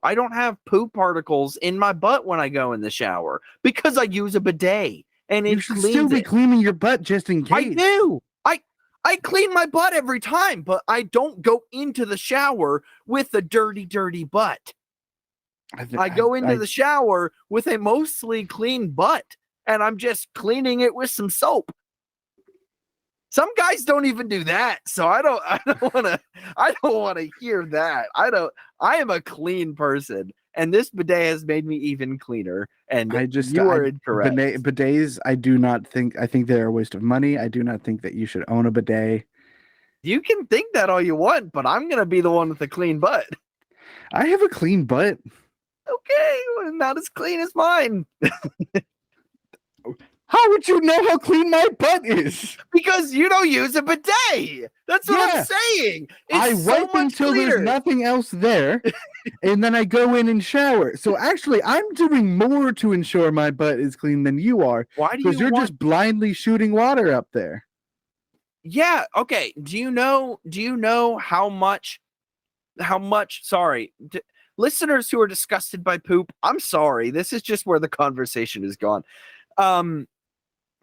I don't have poop particles in my butt when I go in the shower because I use a bidet and it you should still be cleaning your butt just in case. I do. I clean my butt every time, but I don't go into the shower with a dirty butt. I go into the shower with a mostly clean butt, and I'm just cleaning it with some soap. Some guys don't even do that, so I don't want to hear that. I am a clean person, and this bidet has made me even cleaner. And you are incorrect. Bidets, I think they're a waste of money. I do not think that you should own a bidet. You can think that all you want, but I'm gonna be the one with the clean butt. I have a clean butt. Okay, well, not as clean as mine. How would you know how clean my butt is? Because you don't use a bidet. That's what I'm saying. I wipe until there's nothing else there, and then I go in and shower. So actually, I'm doing more to ensure my butt is clean than you are. Why do you? Because you're just blindly shooting water up there. Yeah. Okay. Do you know how much? Sorry. Listeners who are disgusted by poop, I'm sorry. This is just where the conversation has gone.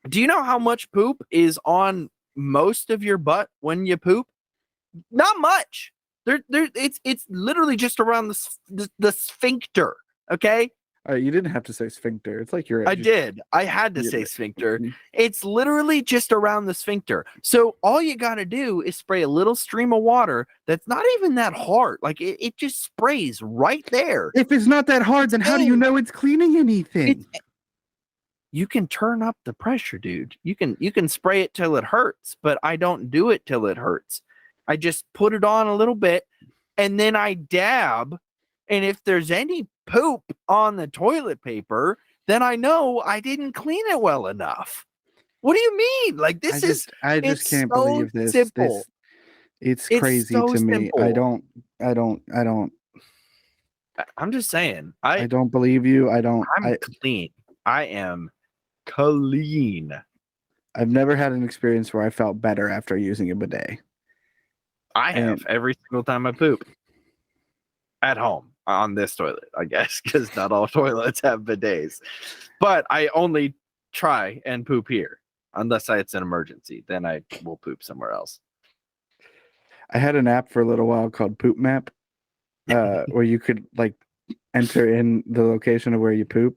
Do you know how much poop is on most of your butt when you poop? Not much. It's literally just around the sphincter. Okay. All right, you didn't have to say sphincter. It's like you're. I did. I had to say sphincter. It's literally just around the sphincter. So all you got to do is spray a little stream of water that's not even that hard. Like it just sprays right there. If it's not that hard, then how do you know it's cleaning anything? You can turn up the pressure, dude. You can spray it till it hurts, but I don't do it till it hurts. I just put it on a little bit, and then I dab, and if there's any poop on the toilet paper, then I know I didn't clean it well enough. What do you mean? Like I just it's can't so believe this. simple. It's It's crazy so to me. simple. I'm just saying. I don't believe you. I'm clean. I am clean. I've never had an experience where I felt better after using a bidet. I have And every single time I poop at home on this toilet, I guess, because not all toilets have bidets. But I only try and poop here unless it's an emergency. Then I will poop somewhere else. I had an app for a little while called Poop Map, where you could like enter in the location of where you poop.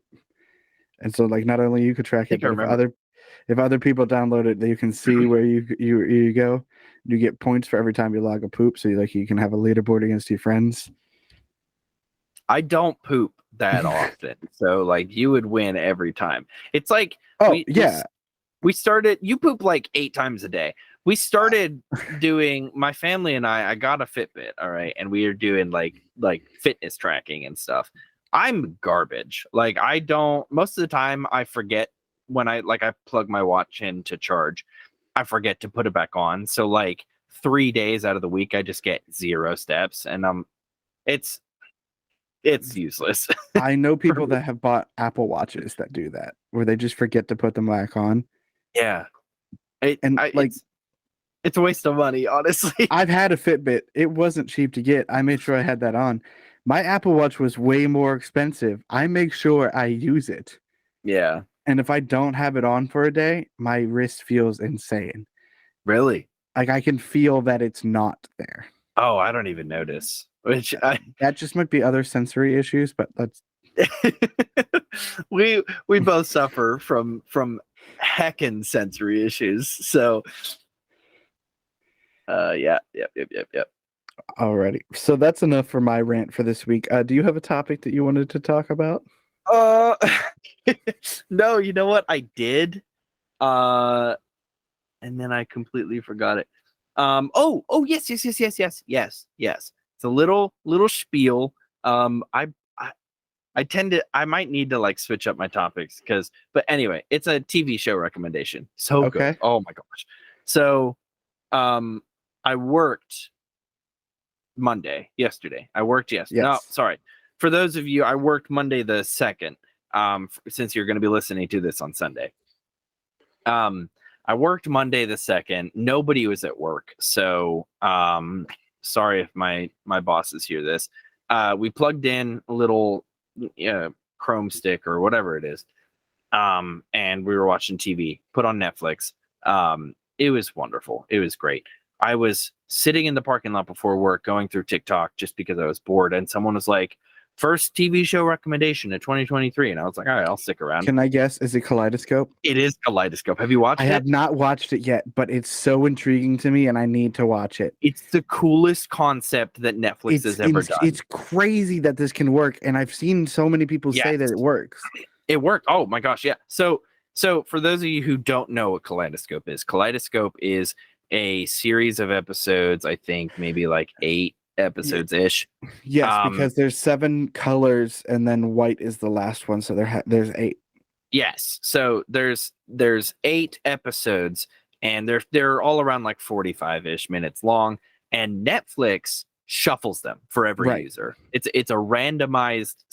And so like not only you could track I it, think I but remember. if other people download it, you can see where you go. You get points for every time you log a poop, so you can have a leaderboard against your friends. I don't poop that often, so like you would win every time. It's like Oh we we yeah, we started. You poop like 8 times a day. We started doing, my family and I got a Fitbit, all right, and we are doing like fitness tracking and stuff. I'm garbage. Like I don't, most of the time I forget when I plug my watch in to charge. I forget to put it back on. So like 3 days out of the week I just get 0 steps, and it's it's useless. I know people that have bought Apple Watches that do that, where they just forget to put them back on. Yeah. And like It's a waste of money, honestly. I've had a Fitbit. It wasn't cheap to get. I made sure I had that on. My Apple Watch was way more expensive. I make sure I use it. Yeah. And if I don't have it on for a day, my wrist feels insane. Really? Like I can feel that it's not there. Oh, I don't even notice. Which I That just might be other sensory issues, but that's we both suffer from heckin' sensory issues. So yeah, yep. alrighty. So that's enough for my rant for this week. Do you have a topic that you wanted to talk about? Uh no, you know what? I did. And then I completely forgot it. Yes. It's a little spiel. I tend to, I might need to like switch up my topics but anyway, it's a TV show recommendation. So good. Okay. Oh my gosh. So I worked yesterday. I worked yesterday. No, Yes. sorry. For those of you, I worked Monday the 2nd. Since you're going to be listening to this on Sunday. I worked Monday the 2nd. Nobody was at work. So sorry if my bosses hear this. We plugged in a little Chrome stick or whatever it is. And we were watching TV, put on Netflix. It was wonderful. It was great. I was sitting in the parking lot before work going through TikTok just because I was bored. And someone was like, first TV show recommendation of 2023. And I was like, all right, I'll stick around. Can I guess? Is it Kaleidoscope? It is Kaleidoscope. Have you watched I it? have not watched it yet, but it's so intriguing to me and I need to watch it. It's the coolest concept that Netflix has ever done. It's crazy that this can work. And I've seen so many people say that it works. It worked. Oh my gosh. Yeah. So for those of you who don't know what Kaleidoscope is a series of episodes, I think maybe like 8 episodes ish. Yes, because there's 7 colors and then white is the last one. So there's 8. Yes. So there's 8 episodes and they're all around like 45-ish minutes long, and Netflix shuffles them for every user. It's a randomized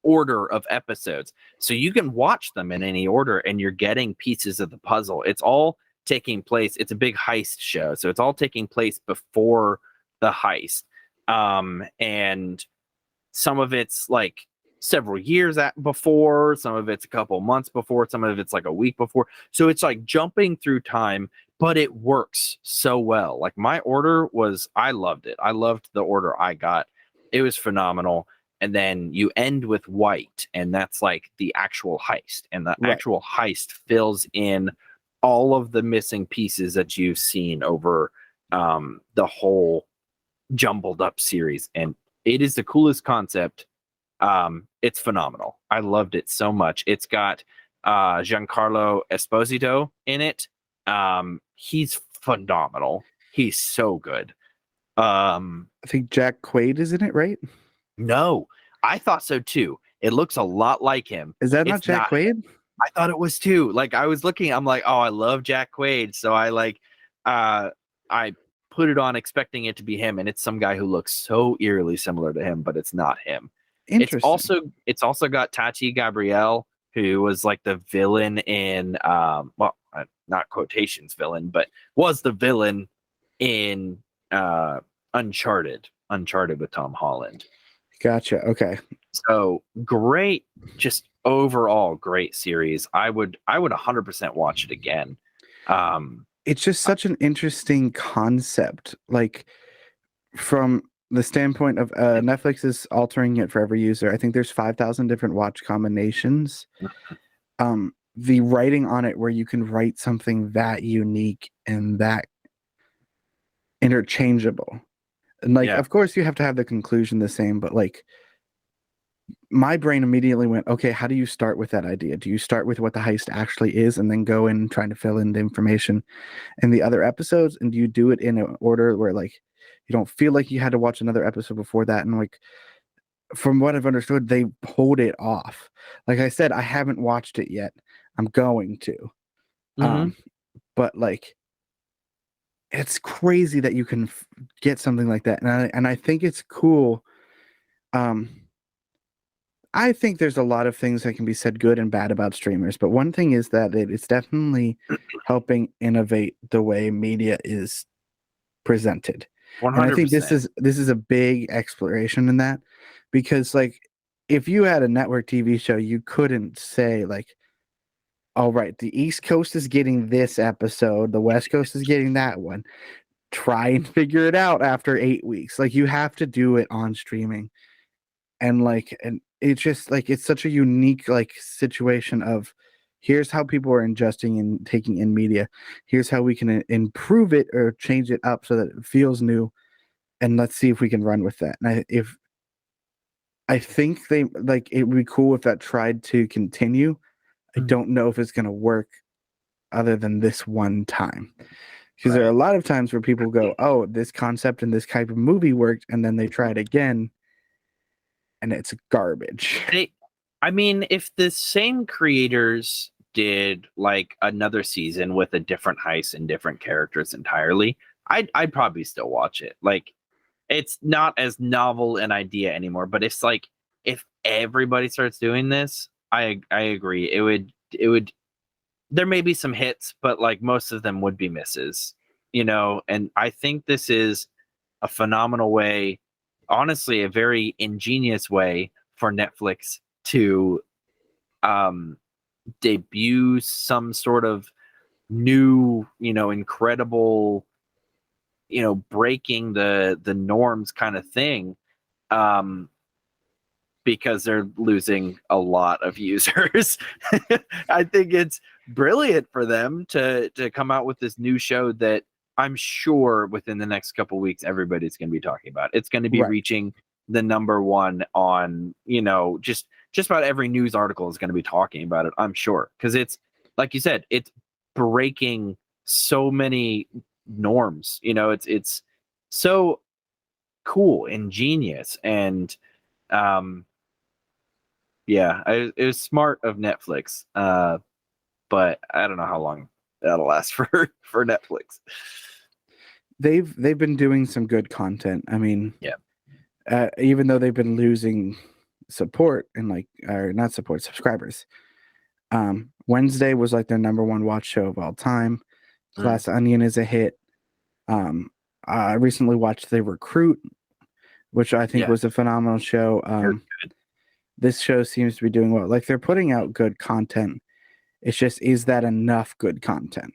order of episodes. So you can watch them in any order and you're getting pieces of the puzzle. It's all taking place. It's a big heist show. So it's all taking place before the heist. And some of it's like several years before, some of it's a couple months before, some of it's like a week before. So it's like jumping through time, but it works so well. Like my order I loved it. I loved the order I got. It was phenomenal. And then you end with white, and that's like the actual heist. And the actual heist fills in all of the missing pieces that you've seen over the whole jumbled up series. And it is the coolest concept. It's phenomenal. I loved it so much. It's got Giancarlo Esposito in it. He's phenomenal. He's so good. I think Jack Quaid is in it, right? No, I thought so too. It looks a lot like him. Is that not It's Jack not him. Quaid? I thought it was too. Like I was looking, I'm like, oh, I love Jack Quaid. So I put it on expecting it to be him, and it's some guy who looks so eerily similar to him, but it's not him. Interesting. It's also got Tati Gabrielle, who was like the villain in not quotations villain, but was the villain in Uncharted with Tom Holland. Gotcha. Okay. So great, just overall great series. I would 100% watch it again. It's just such an interesting concept. Like from the standpoint of Netflix is altering it for every user. I think there's 5,000 different watch combinations. The writing on it where you can write something that unique and that interchangeable. And like, Yeah. of course you have to have the conclusion the same, but like my brain immediately went, okay, how do you start with that idea? Do you start with what the heist actually is and then go in trying to fill in the information in the other episodes? And do you do it in an order where like you don't feel like you had to watch another episode before that? And like from what I've understood, they pulled it off. Like I said, I haven't watched it yet. I'm going to. Mm-hmm. But like it's crazy that you can get something like that. And I think it's cool. I think there's a lot of things that can be said good and bad about streamers, but one thing is that it's definitely helping innovate the way media is presented. And I think 100%. this is a big exploration in that, because like if you had a network TV show, you couldn't say like, all right, the East Coast is getting this episode, the West Coast is getting that one. Try and figure it out after 8 weeks. Like you have to do it on streaming. And it's just like it's such a unique like situation of here's how people are ingesting and taking in media, here's how we can improve it or change it up so that it feels new, and let's see if we can run with that. And I think they like it would be cool if that tried to continue. I don't know if it's going to work other than this one time, because there are a lot of times where people go, oh, this concept in this type of movie worked, and then they try it again and it's garbage. I mean, if the same creators did like another season with a different heist and different characters entirely, I'd probably still watch it. Like, it's not as novel an idea anymore. But it's like if everybody starts doing this, I agree. It would. There may be some hits, but like most of them would be misses. And I think this is a phenomenal way, honestly, a very ingenious way for Netflix to debut some sort of new, incredible, breaking the norms kind of thing, because they're losing a lot of users. I think it's brilliant for them to come out with this new show that I'm sure within the next couple weeks everybody's going to be talking about. It's going to be Right. reaching the number one on, just about every news article is going to be talking about it, I'm sure, because it's like you said, it's breaking so many norms. It's so cool, ingenious, and it was smart of Netflix, but I don't know how long that'll last for Netflix. They've been doing some good content. I mean, Yeah. Even though they've been losing support and like, or not support, subscribers. Wednesday was like their number one watch show of all time. Glass Onion is a hit. I recently watched The Recruit, which I think was a phenomenal show. This show seems to be doing well. Like they're putting out good content. It's just, is that enough good content?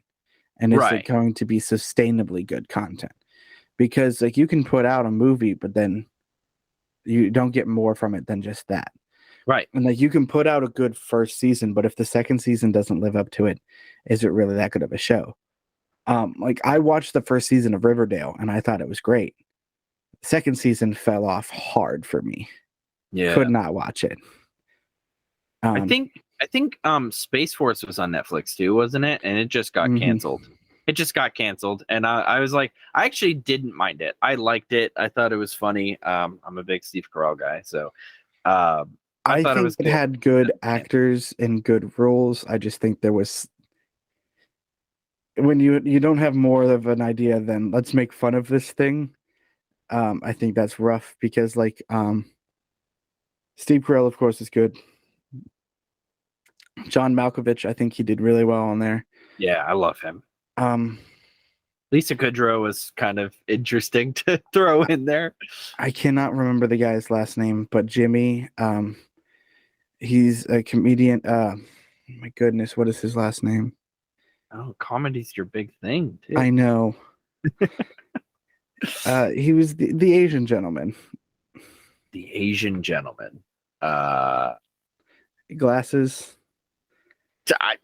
And is it going to be sustainably good content? Because like you can put out a movie, but then you don't get more from it than just that. Right. And like you can put out a good first season, but if the second season doesn't live up to it, is it really that good of a show? Like I watched the first season of Riverdale and I thought it was great. Second season fell off hard for me. Yeah. Could not watch it. I think Space Force was on Netflix too, wasn't it? And it just got canceled. It just got canceled, and I was like, I actually didn't mind it. I liked it. I thought it was funny. I'm a big Steve Carell guy, so I I thought it think was it good. had good actors and good roles. I just think there was, when you don't have more of an idea than let's make fun of this thing. I think that's rough because like Steve Carell, of course, is good. John Malkovich, I think he did really well on there. Yeah, I love him. Um, Lisa Kudrow was kind of interesting to throw in there. I cannot remember the guy's last name, but Jimmy, he's a comedian. My goodness, what is his last name? Oh, comedy's your big thing too. I know. He was the Asian gentleman. The Asian gentleman. Glasses. I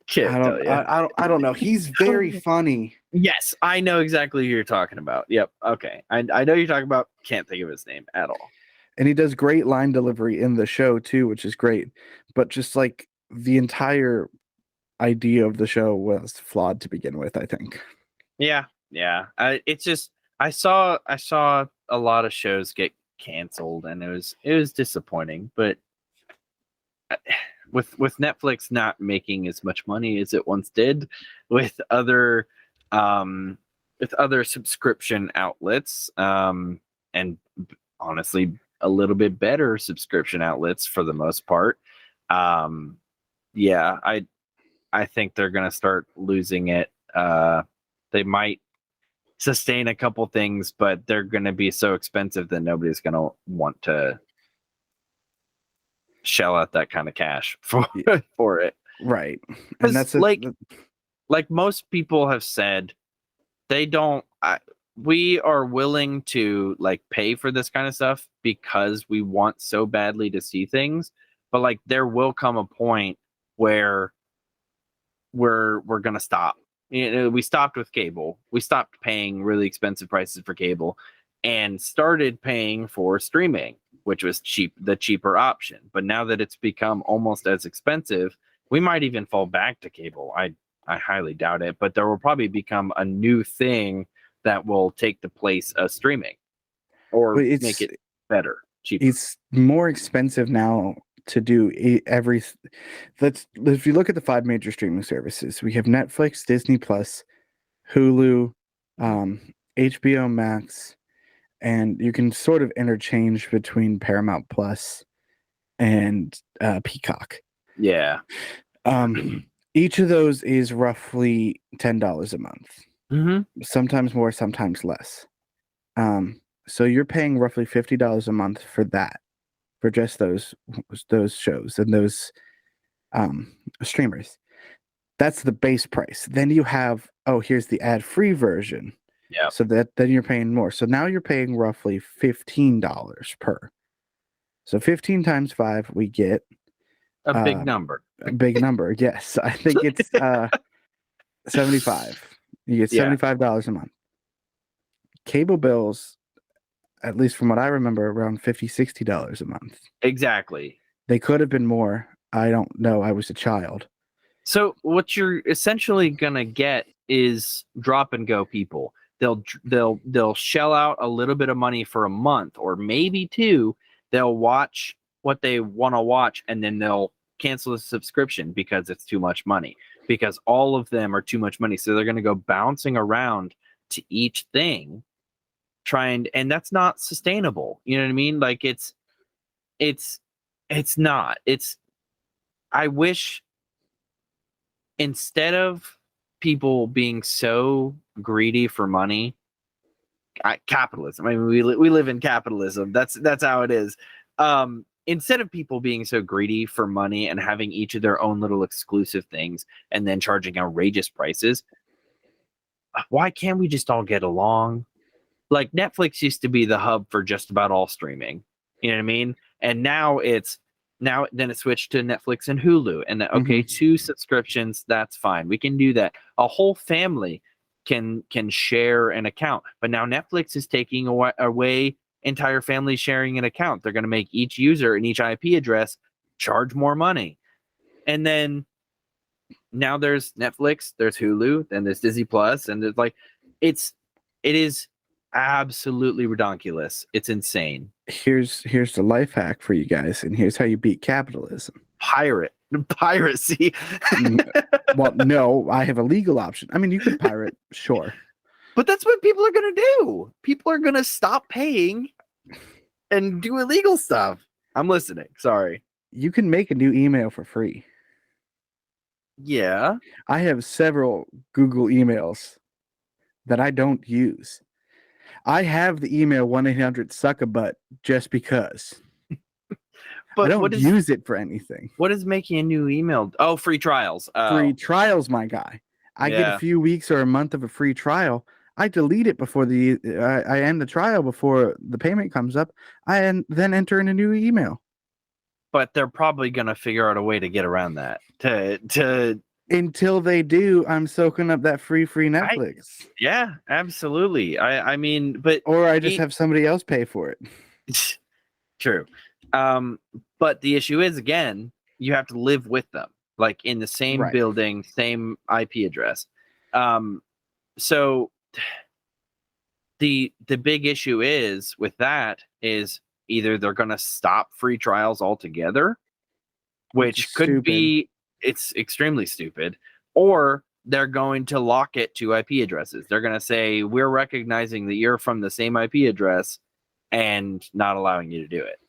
can't tell you. I don't know. He's very funny. Yes, I know exactly who you're talking about. Yep. Okay. I know you're talking about. Can't think of his name at all. And he does great line delivery in the show too, which is great. But just like the entire idea of the show was flawed to begin with, I think. Yeah. It's just I saw a lot of shows get canceled, and it was disappointing. But with Netflix not making as much money as it once did, with other subscription outlets, and honestly a little bit better subscription outlets for the most part, yeah, I think they're gonna start losing it. They might sustain a couple things, but they're gonna be so expensive that nobody's gonna want to shell out that kind of cash for it. Right. And that's like most people have said, they don't we are willing to like pay for this kind of stuff because we want so badly to see things, but like there will come a point where we're gonna stop. We stopped with cable. We stopped paying really expensive prices for cable and started paying for streaming, which was the cheaper option. But now that it's become almost as expensive, we might even fall back to cable. I highly doubt it, but there will probably become a new thing that will take the place of streaming or make it better, cheaper. It's more expensive now to do if you look at the 5 major streaming services, we have Netflix, Disney Plus, Hulu, HBO Max, and you can sort of interchange between Paramount Plus and Peacock. Yeah. Each of those is roughly $10 a month. Sometimes more, sometimes less. So you're paying roughly $50 a month for that, for just those shows and those streamers. That's the base price. Then you have, here's the ad-free version. Yeah. So then you're paying more. So now you're paying roughly $15 per. So 15 times 5, we get a big number. A big number, yes. I think it's 75. You get $75 a month. Cable bills, at least from what I remember, around $50, $60 a month. Exactly. They could have been more. I don't know. I was a child. So what you're essentially gonna get is drop and go people. They'll shell out a little bit of money for a month or maybe 2. They'll watch what they want to watch, and then they'll cancel the subscription because it's too much money, because all of them are too much money. So they're going to go bouncing around to each thing, and that's not sustainable. You know what I mean? Like it's not. I wish, instead of people being so greedy for money, capitalism. I mean, we live in capitalism. That's how it is. Instead of people being so greedy for money and having each of their own little exclusive things and then charging outrageous prices, why can't we just all get along? Like Netflix used to be the hub for just about all streaming. You know what I mean? And now it switched to Netflix and Hulu. And okay, 2 subscriptions, that's fine. We can do that. A whole family can share an account. But now Netflix is taking away entire families sharing an account. They're going to make each user and each IP address charge more money. And then now there's Netflix, there's Hulu, then there's Disney Plus, and there's like, it is absolutely redonkulous. It's insane. Here's the life hack for you guys, and here's how you beat capitalism. Piracy. Well, no, I have a legal option. I mean, you could pirate, sure. But that's what people are going to do. People are going to stop paying and do illegal stuff. I'm listening. Sorry. You can make a new email for free. Yeah. I have several Google emails that I don't use. I have the email 1-800-suck-a-butt just because. But I don't use it for anything. What is making a new email? Oh, free trials. Free trials, my guy. I get a few weeks or a month of a free trial. I delete it before I end the trial before the payment comes up. I then enter in a new email. But they're probably gonna figure out a way to get around that. Until they do, I'm soaking up that free Netflix. Yeah, absolutely. I mean, but or I just have somebody else pay for it. True. But the issue is, again, you have to live with them, like in the same building, same IP address. So the big issue is with that is either they're going to stop free trials altogether, which could be, it's extremely stupid, or they're going to lock it to IP addresses. They're going to say, we're recognizing that you're from the same IP address and not allowing you to do it.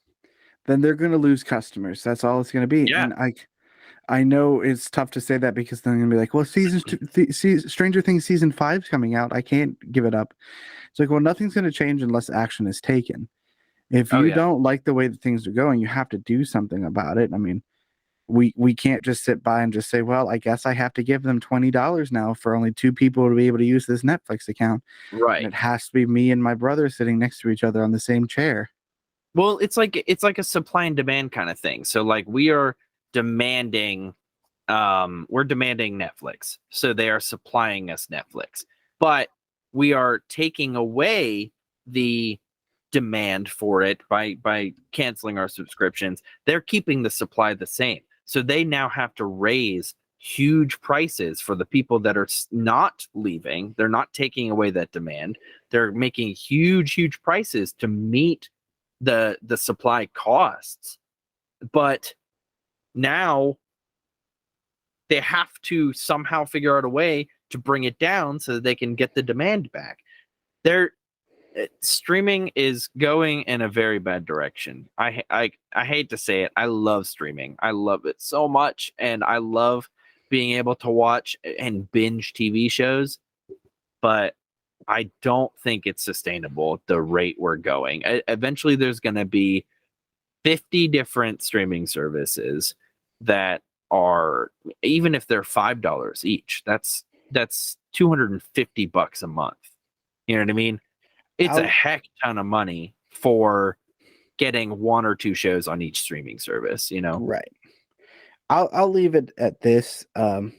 Then they're going to lose customers. That's all it's going to be. Yeah. And I know it's tough to say that because then they're going to be like, well, Stranger Things season 5 is coming out. I can't give it up. It's like, well, nothing's going to change unless action is taken. If you don't like the way that things are going, you have to do something about it. I mean, we can't just sit by and just say, well, I guess I have to give them $20 now for only 2 people to be able to use this Netflix account. Right. And it has to be me and my brother sitting next to each other on the same chair. Well, it's like a supply and demand kind of thing. So like we are demanding Netflix. So they are supplying us Netflix. But we are taking away the demand for it by canceling our subscriptions. They're keeping the supply the same. So they now have to raise huge prices for the people that are not leaving. They're not taking away that demand. They're making huge prices to meet the supply costs. But now they have to somehow figure out a way to bring it down so that they can get the demand back. Streaming is going in a very bad direction. I hate to say it. I love streaming. I love it so much, and I love being able to watch and binge TV shows, but I don't think it's sustainable at the rate we're going. Eventually there's going to be 50 different streaming services that are, even if they're $5 each, that's $250 a month. You know what I mean? It's a heck ton of money for getting 1 or 2 shows on each streaming service, you know? Right. I'll leave it at this. A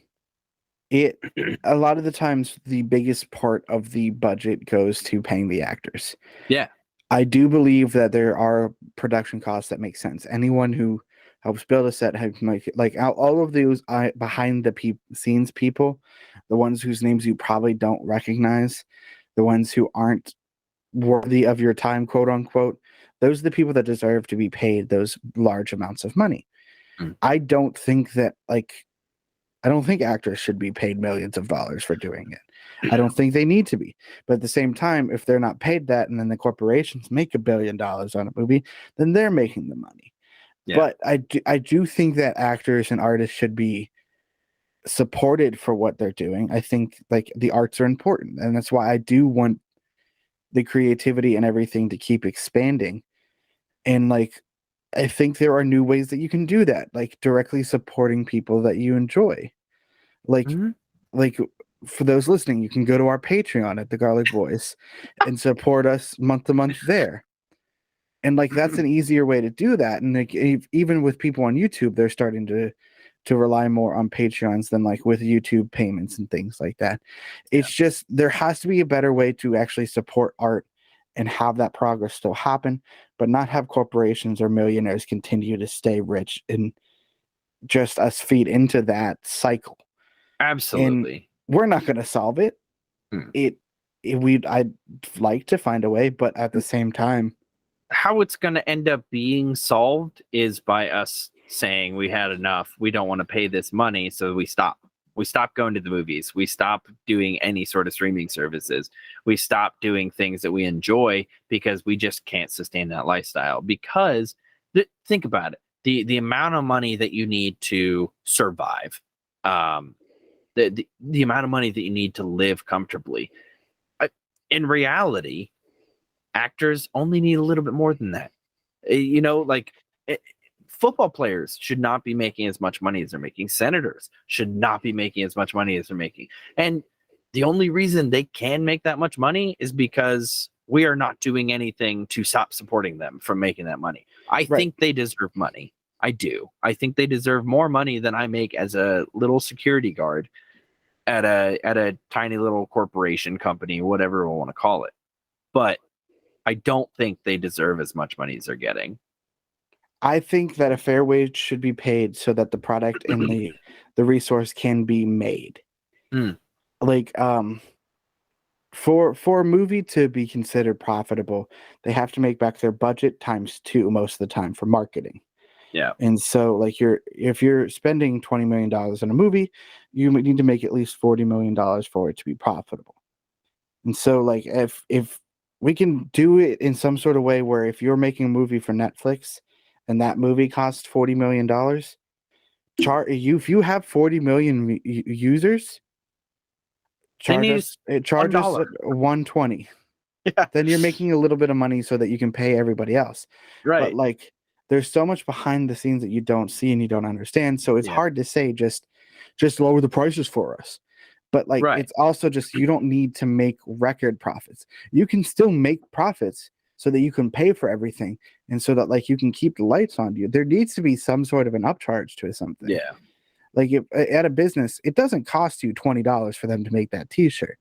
lot of the times the biggest part of the budget goes to paying the actors. Yeah. I do believe that there are production costs that make sense. Anyone who helps build a set, like all of those behind the scenes people, the ones whose names you probably don't recognize, the ones who aren't worthy of your time, quote unquote, those are the people that deserve to be paid those large amounts of money. I don't think actors should be paid millions of dollars for doing it. I don't think they need to be. But at the same time, if they're not paid that and then the corporations make $1 billion on a movie, then they're making the money. Yeah. But I do think that actors and artists should be supported for what they're doing. I think like the arts are important, and that's why I do want the creativity and everything to keep expanding. And like I think there are new ways that you can do that, like directly supporting people that you enjoy. Like for those listening, you can go to our Patreon at The Garlic Voice and support us month to month there. And like that's an easier way to do that. And like even with people on YouTube, they're starting to rely more on Patreons than like with YouTube payments and things like that. It's just there has to be a better way to actually support art and have that progress still happen, but not have corporations or millionaires continue to stay rich and just us feed into that cycle. And Absolutely. we're not going to solve it. Hmm. I'd like to find a way, but at the same time, How it's going to end up being solved is by us saying we had enough. We don't want to pay this money, so we stop. We stop going to the movies. We stop doing any sort of streaming services. We stop doing things that we enjoy because we just can't sustain that lifestyle. Because think about it, the amount of money that you need to survive, um, the amount of money that you need to live comfortably. In reality, actors only need a little bit more than that. You know, like eh, football players should not be making as much money as they're making. Senators should not be making as much money as they're making. And the only reason they can make that much money is because we are not doing anything to stop supporting them from making that money. I right. think they deserve money. I do. I think they deserve more money than I make as a little security guard at a tiny little corporation company, whatever we want to call it. But I don't think they deserve as much money as they're getting. I think that a fair wage should be paid so that the product and the resource can be made. Mm. Like for a movie to be considered profitable, they have to make back their budget times 2 most of the time for marketing. Yeah. And so like if you're spending $20 million on a movie, you need to make at least $40 million for it to be profitable. And so like if we can do it in some sort of way where if you're making a movie for Netflix and that movie costs $40 million, if you have 40 million users, They need charge us $1. 120. Yeah. Then you're making a little bit of money so that you can pay everybody else. But Right. like there's so much behind the scenes that you don't see and you don't understand. So it's Yeah. hard to say just lower the prices for us. But like Right. it's also just you don't need to make record profits. You can still make profits so that you can pay for everything and so that like you can keep the lights on you. There needs to be some sort of an upcharge to something. Yeah. Like if, at a business, it doesn't cost you $20 for them to make that t-shirt.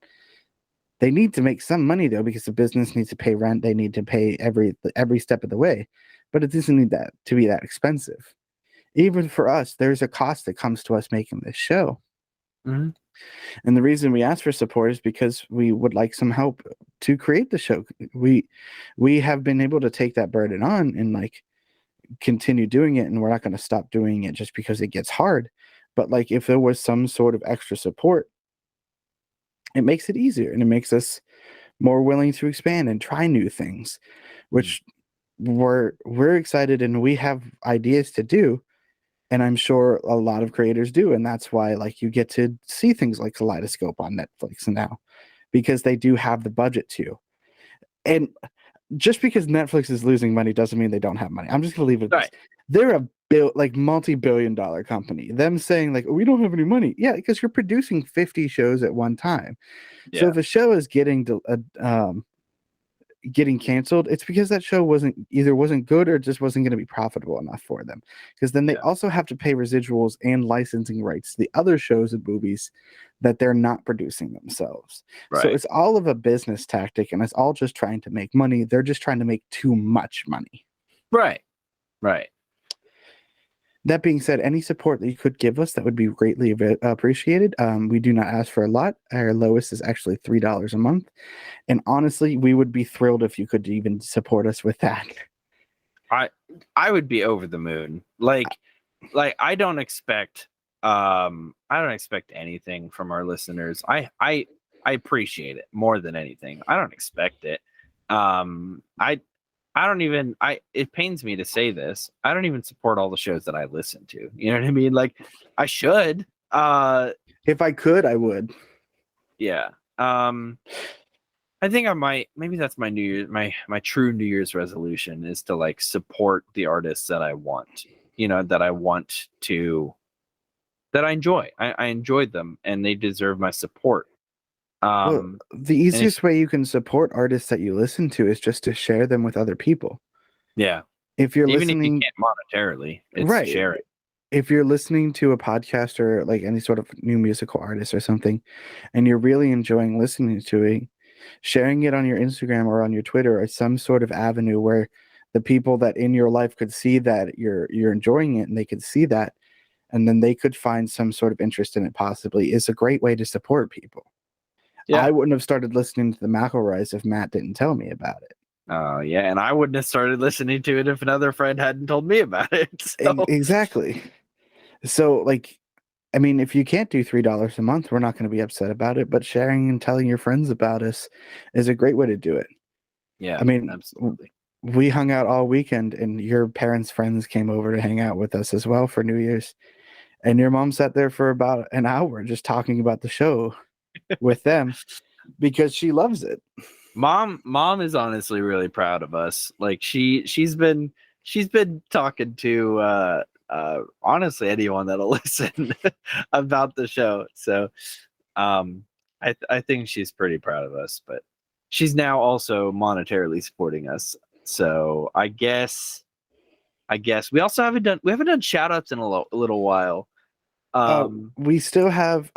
They need to make some money though because the business needs to pay rent. They need to pay every step of the way, but it doesn't need that to be that expensive. Even for us, there's a cost that comes to us making this show. Mm-hmm. And the reason we ask for support is because we would like some help to create the show. We have been able to take that burden on and like continue doing it, and we're not going to stop doing it just because it gets hard. But like if there was some sort of extra support, it makes it easier and it makes us more willing to expand and try new things, which we're excited and we have ideas to do. And I'm sure a lot of creators do. And that's why like you get to see things like Kaleidoscope on Netflix now, because they do have the budget to. And just because Netflix is losing money doesn't mean they don't have money. I'm just gonna leave it at this. Right. They're a multi-billion-dollar company. Them saying like we don't have any money. Yeah, because you're producing 50 shows at one time. Yeah. So if a show is getting canceled, it's because that show wasn't good or just wasn't going to be profitable enough for them. Because then they also have to pay residuals and licensing rights to the other shows and movies that they're not producing themselves. Right. So it's all of a business tactic and it's all just trying to make money. They're just trying to make too much money. Right. Right. That being said, any support that you could give us, that would be greatly appreciated. We do not ask for a lot. Our lowest is actually $3 a month. And honestly, we would be thrilled if you could even support us with that. I would be over the moon. Like I don't expect anything from our listeners. I appreciate it more than anything. I don't expect it. I don't even it pains me to say this. I don't even support all the shows that I listen to. You know what I mean? Like I should. If I could, I would. Yeah. I think I might. Maybe that's my New Year's, my true New Year's resolution is to like support the artists that I want. You know, that I want to, that I enjoy. I enjoyed them, and they deserve my support. Well, the easiest way you can support artists that you listen to is just to share them with other people. Yeah. If you're Even listening, if you can't monetarily, it's right. sharing. If you're listening to a podcast or like any sort of new musical artist or something, and you're really enjoying listening to it, sharing it on your Instagram or on your Twitter or some sort of avenue where the people that in your life could see that you're enjoying it and they could see that, and then they could find some sort of interest in it possibly, is a great way to support people. Yeah. I wouldn't have started listening to the McElroys if Matt didn't tell me about it. Oh, yeah. And I wouldn't have started listening to it if another friend hadn't told me about it. So, Exactly. So, like, I mean, if you can't do $3 a month, we're not going to be upset about it. But sharing and telling your friends about us is a great way to do it. yeah, I mean, absolutely. we hung out all weekend, and your parents' friends came over to hang out with us as well for New Year's. And your mom sat there for about an hour just talking about the show with them because she loves it. Mom is honestly really proud of us. Like she's been talking to honestly anyone that'll listen about the show. So I think she's pretty proud of us, but she's now also monetarily supporting us. So I guess we also haven't done shout outs in a little while. We still have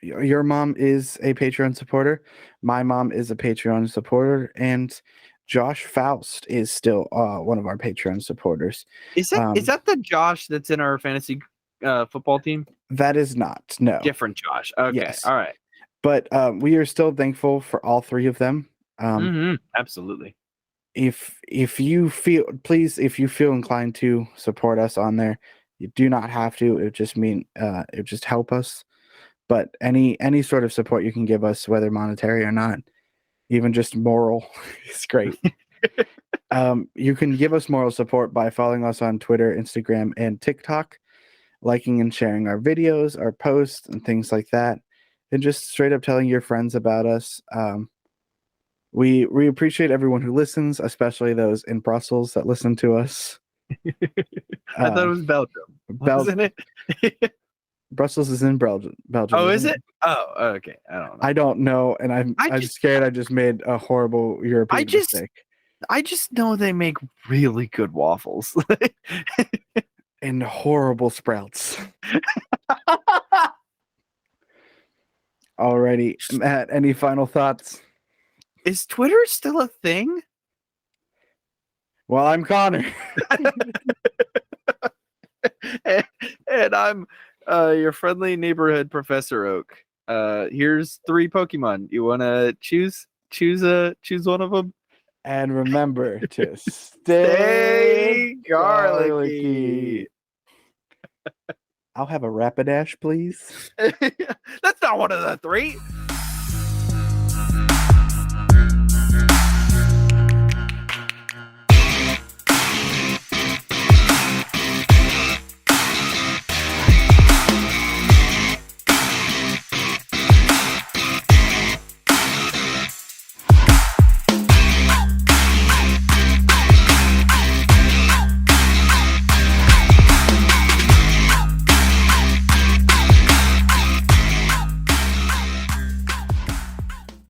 your mom is a Patreon supporter. My mom is a Patreon supporter, and Josh Faust is still one of our Patreon supporters. Is that the Josh that's in our fantasy football team? That is not, no. Different Josh. Okay. Yes. All right. But we are still thankful for all three of them. Absolutely. If you feel inclined to support us on there, you do not have to. It just it just help us. But any sort of support you can give us, whether monetary or not, even just moral, is great. You can give us moral support by following us on Twitter, Instagram, and TikTok, liking and sharing our videos, our posts, and things like that, and just straight up telling your friends about us. We appreciate everyone who listens, especially those in Brussels that listen to us. I thought it was Belgium, wasn't it? Brussels is in Belgium. Oh, is it? Oh, okay. I don't know. I don't know, and I'm scared I just made a horrible European mistake. I just know they make really good waffles. And horrible sprouts. Alrighty, Matt, any final thoughts? Is Twitter still a thing? Well, I'm Connor. and I'm your friendly neighborhood Professor Oak. Here's 3 Pokemon. You want to choose one of them? And remember to stay garlicky. I'll have a Rapidash, please. That's not one of the 3.